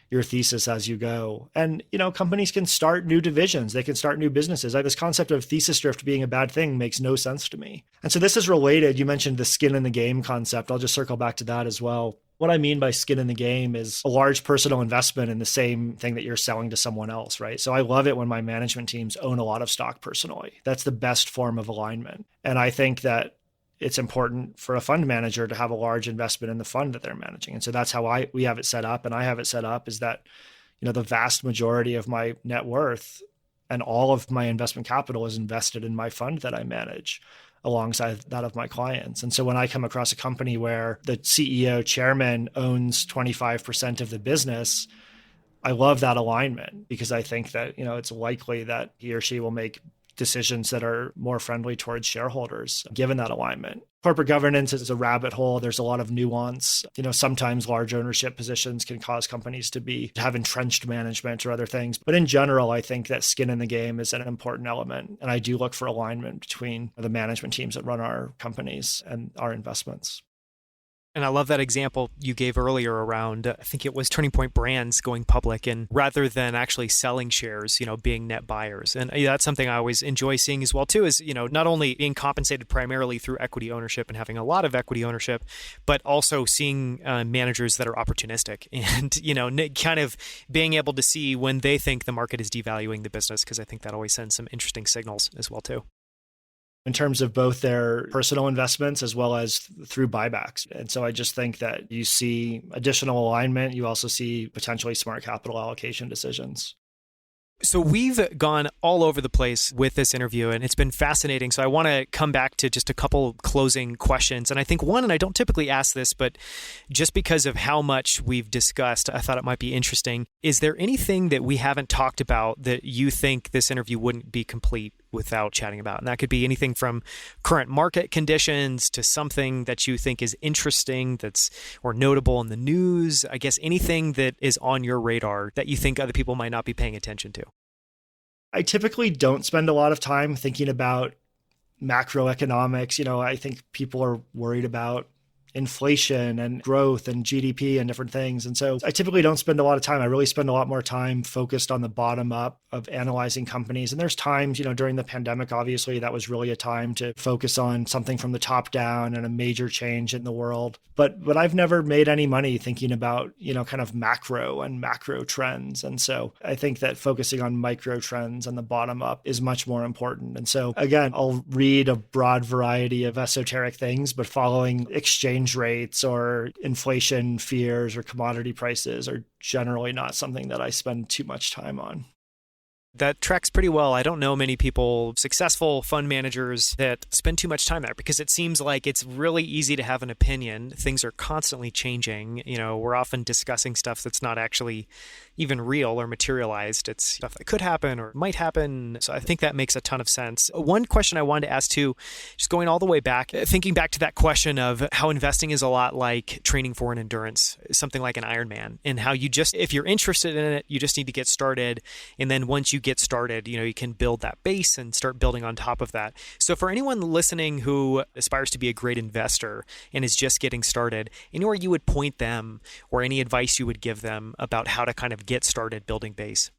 your thesis as you go. And, companies can start new divisions. They can start new businesses. This concept of thesis drift being a bad thing makes no sense to me. And so this is related. You mentioned the skin in the game concept. I'll just circle back to that as well. What I mean by skin in the game is a large personal investment in the same thing that you're selling to someone else, right? So I love it when my management teams own a lot of stock personally. That's the best form of alignment. And I think that it's important for a fund manager to have a large investment in the fund that they're managing. And so that's how we have it set up. And I have it set up is that, the vast majority of my net worth and all of my investment capital is invested in my fund that I manage alongside that of my clients. And so when I come across a company where the CEO chairman owns 25% of the business, I love that alignment because I think that, it's likely that he or she will make decisions that are more friendly towards shareholders, given that alignment. Corporate governance is a rabbit hole. There's a lot of nuance. Sometimes large ownership positions can cause companies to have entrenched management or other things. But in general, I think that skin in the game is an important element. And I do look for alignment between the management teams that run our companies and our investments. And I love that example you gave earlier around, I think it was Turning Point Brands going public, and rather than actually selling shares, being net buyers. And that's something I always enjoy seeing as well too, is, not only being compensated primarily through equity ownership and having a lot of equity ownership, but also seeing managers that are opportunistic and, kind of being able to see when they think the market is devaluing the business, because I think that always sends some interesting signals as well too. In terms of both their personal investments as well as through buybacks. And so I just think that you see additional alignment. You also see potentially smart capital allocation decisions. So we've gone all over the place with this interview, and it's been fascinating. So I want to come back to just a couple closing questions. And I think one, and I don't typically ask this, but just because of how much we've discussed, I thought it might be interesting. Is there anything that we haven't talked about that you think this interview wouldn't be complete without chatting about? And that could be anything from current market conditions to something that you think is interesting or notable in the news. I guess anything that is on your radar that you think other people might not be paying attention to. I typically don't spend a lot of time thinking about macroeconomics. I think people are worried about inflation and growth and GDP and different things. And so I typically don't spend a lot of time. I really spend a lot more time focused on the bottom up of analyzing companies. And there's times, during the pandemic, obviously, that was really a time to focus on something from the top down and a major change in the world. But I've never made any money thinking about, kind of macro and macro trends. And so I think that focusing on micro trends and the bottom up is much more important. And so again, I'll read a broad variety of esoteric things, but following exchange rates or inflation fears or commodity prices are generally not something that I spend too much time on. That tracks pretty well. I don't know many people, successful fund managers, that spend too much time there because it seems like it's really easy to have an opinion. Things are constantly changing. We're often discussing stuff that's not actually even real or materialized. It's stuff that could happen or might happen. So I think that makes a ton of sense. One question I wanted to ask too, just going all the way back, thinking back to that question of how investing is a lot like training for an endurance, something like an Ironman, and how if you're interested in it, you just need to get started. And then once you get started, you can build that base and start building on top of that. So for anyone listening who aspires to be a great investor and is just getting started, anywhere you would point them or any advice you would give them about how to kind of get started building base?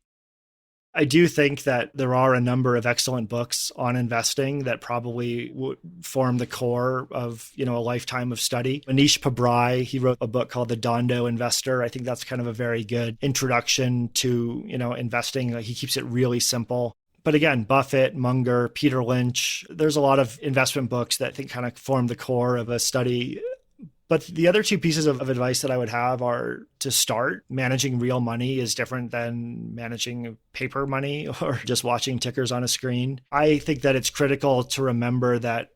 I do think that there are a number of excellent books on investing that probably would form the core of, a lifetime of study. Manish Pabrai, he wrote a book called The Dondo Investor. I think that's kind of a very good introduction to, investing. He keeps it really simple. But again, Buffett, Munger, Peter Lynch, there's a lot of investment books that I think kind of form the core of a study. But the other two pieces of advice that I would have are to start. Managing real money is different than managing paper money or just watching tickers on a screen. I think that it's critical to remember that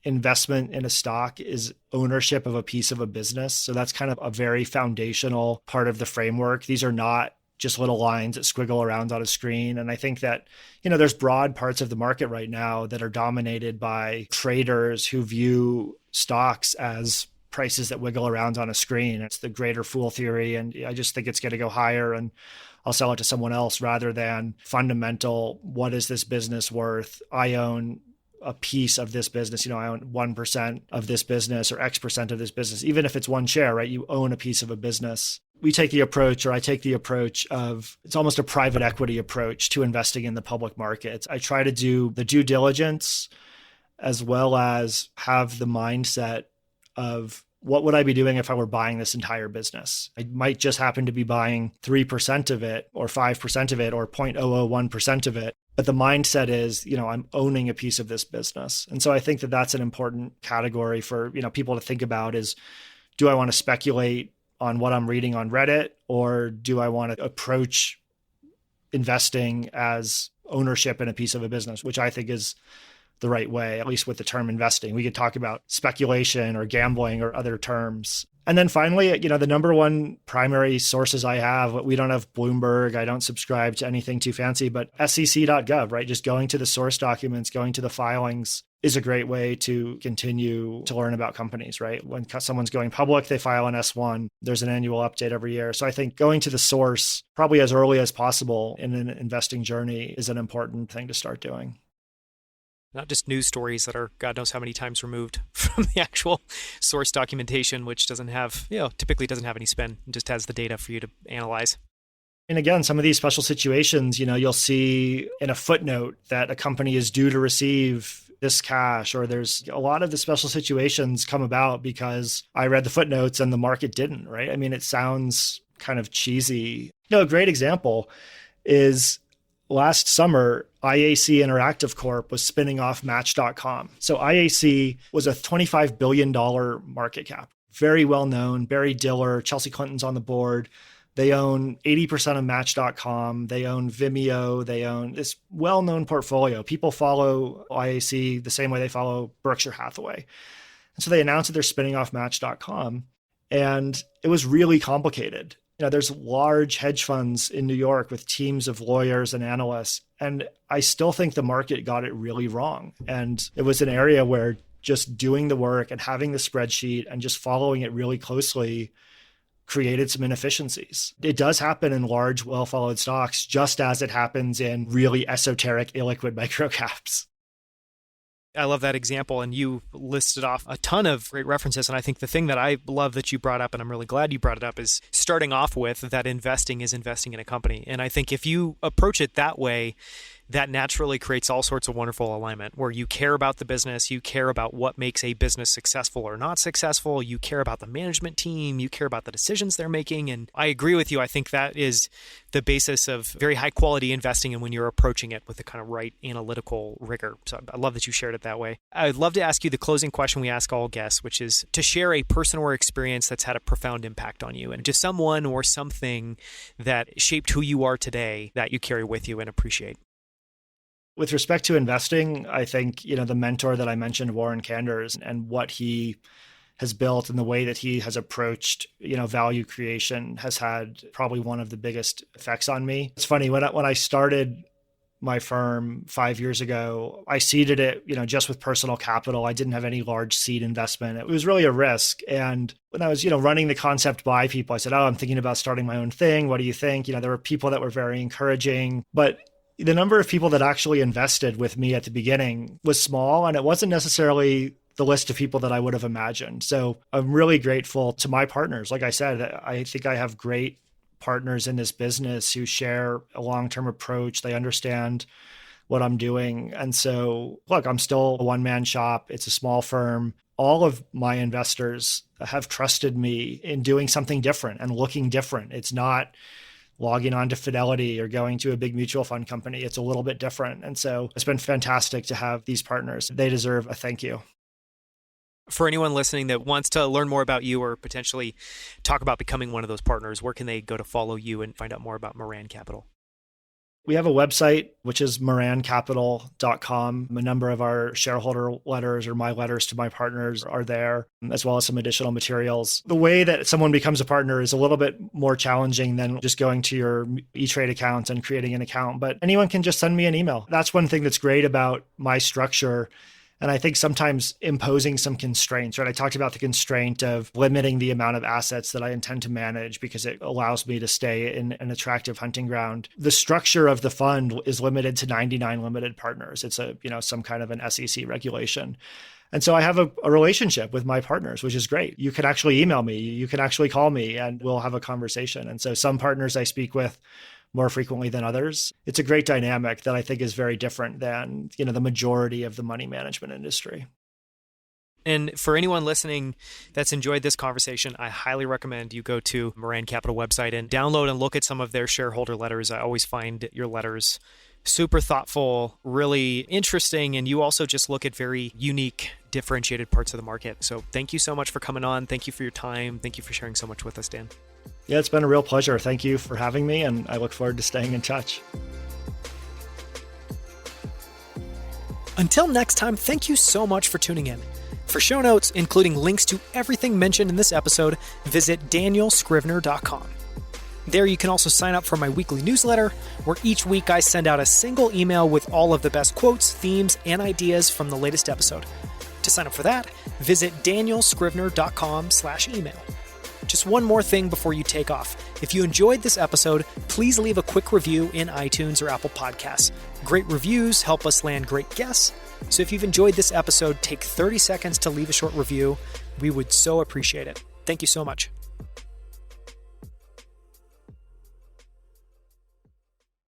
investment in a stock is ownership of a piece of a business. So that's kind of a very foundational part of the framework. These are not just little lines that squiggle around on a screen. And I think that, there's broad parts of the market right now that are dominated by traders who view stocks as prices that wiggle around on a screen. It's the greater fool theory. And I just think it's going to go higher and I'll sell it to someone else rather than fundamental. What is this business worth? I own a piece of this business. I own 1% of this business or X% of this business. Even if it's one share, right? You own a piece of a business. I take the approach of, it's almost a private equity approach to investing in the public markets. I try to do the due diligence as well as have the mindset of what would I be doing if I were buying this entire business? I might just happen to be buying 3% of it or 5% of it or 0.001% of it. But the mindset is, I'm owning a piece of this business. And so I think that that's an important category for, people to think about is, do I want to speculate on what I'm reading on Reddit, or do I want to approach investing as ownership in a piece of a business, which I think is the right way, at least with the term investing. We could talk about speculation or gambling or other terms. And then finally, the number one primary sources I have, we don't have Bloomberg, I don't subscribe to anything too fancy, but sec.gov, right? Just going to the source documents, going to the filings is a great way to continue to learn about companies, right? When someone's going public, they file an S1. There's an annual update every year. So I think going to the source probably as early as possible in an investing journey is an important thing to start doing. Not just news stories that are God knows how many times removed from the actual source documentation, which doesn't have, typically doesn't have any spin, it just has the data for you to analyze. And again, some of these special situations, you'll see in a footnote that a company is due to receive this cash, or there's a lot of the special situations come about because I read the footnotes and the market didn't, right? I mean, it sounds kind of cheesy. A great example is last summer, IAC Interactive Corp was spinning off Match.com. So IAC was a $25 billion market cap. Very well known. Barry Diller, Chelsea Clinton's on the board. They own 80% of Match.com. They own Vimeo. They own this well-known portfolio. People follow IAC the same way they follow Berkshire Hathaway. And so they announced that they're spinning off Match.com. And it was really complicated. There's large hedge funds in New York with teams of lawyers and analysts. And I still think the market got it really wrong. And it was an area where just doing the work and having the spreadsheet and just following it really closely created some inefficiencies. It does happen in large, well-followed stocks, just as it happens in really esoteric, illiquid microcaps. I love that example. And you listed off a ton of great references. And I think the thing that I love that you brought up, and I'm really glad you brought it up, is starting off with that investing is investing in a company. And I think if you approach it that way, that naturally creates all sorts of wonderful alignment where you care about the business, you care about what makes a business successful or not successful, you care about the management team, you care about the decisions they're making. And I agree with you. I think that is the basis of very high quality investing and when you're approaching it with the kind of right analytical rigor. So I love that you shared it that way. I'd love to ask you the closing question we ask all guests, which is to share a person or experience that's had a profound impact on you and just someone or something that shaped who you are today that you carry with you and appreciate. With respect to investing, I think, the mentor that I mentioned, Warren Kanders, and what he has built and the way that he has approached, value creation has had probably one of the biggest effects on me. It's funny, when I started my firm 5 years ago, I seeded it, just with personal capital. I didn't have any large seed investment. It was really a risk. And when I was, running the concept by people, I said, I'm thinking about starting my own thing. What do you think? There were people that were very encouraging, but the number of people that actually invested with me at the beginning was small, and it wasn't necessarily the list of people that I would have imagined. So I'm really grateful to my partners. Like I said, I think I have great partners in this business who share a long-term approach. They understand what I'm doing. And so, look, I'm still a one-man shop. It's a small firm. All of my investors have trusted me in doing something different and looking different. It's not logging on to Fidelity or going to a big mutual fund company. It's a little bit different. And so it's been fantastic to have these partners. They deserve a thank you. For anyone listening that wants to learn more about you or potentially talk about becoming one of those partners, where can they go to follow you and find out more about Maran Capital? We have a website, which is morancapital.com. A number of our shareholder letters or my letters to my partners are there, as well as some additional materials. The way that someone becomes a partner is a little bit more challenging than just going to your E-Trade account and creating an account, but anyone can just send me an email. That's one thing that's great about my structure. And I think sometimes imposing some constraints, right? I talked about the constraint of limiting the amount of assets that I intend to manage because it allows me to stay in an attractive hunting ground. The structure of the fund is limited to 99 limited partners. It's some kind of an SEC regulation. And so I have a relationship with my partners, which is great. You can actually email me, you can actually call me, and we'll have a conversation. And so some partners I speak with more frequently than others. It's a great dynamic that I think is very different than, the majority of the money management industry. And for anyone listening that's enjoyed this conversation, I highly recommend you go to Maran Capital website and download and look at some of their shareholder letters. I always find your letters super thoughtful, really interesting, and you also just look at very unique, differentiated parts of the market. So thank you so much for coming on. Thank you for your time. Thank you for sharing so much with us, Dan. Yeah, it's been a real pleasure. Thank you for having me, and I look forward to staying in touch. Until next time, thank you so much for tuning in. For show notes, including links to everything mentioned in this episode, visit danielscrivner.com. There you can also sign up for my weekly newsletter, where each week I send out a single email with all of the best quotes, themes, and ideas from the latest episode. To sign up for that, visit danielscrivner.com/email. Just one more thing before you take off. If you enjoyed this episode, please leave a quick review in iTunes or Apple Podcasts. Great reviews help us land great guests. So if you've enjoyed this episode, take 30 seconds to leave a short review. We would so appreciate it. Thank you so much.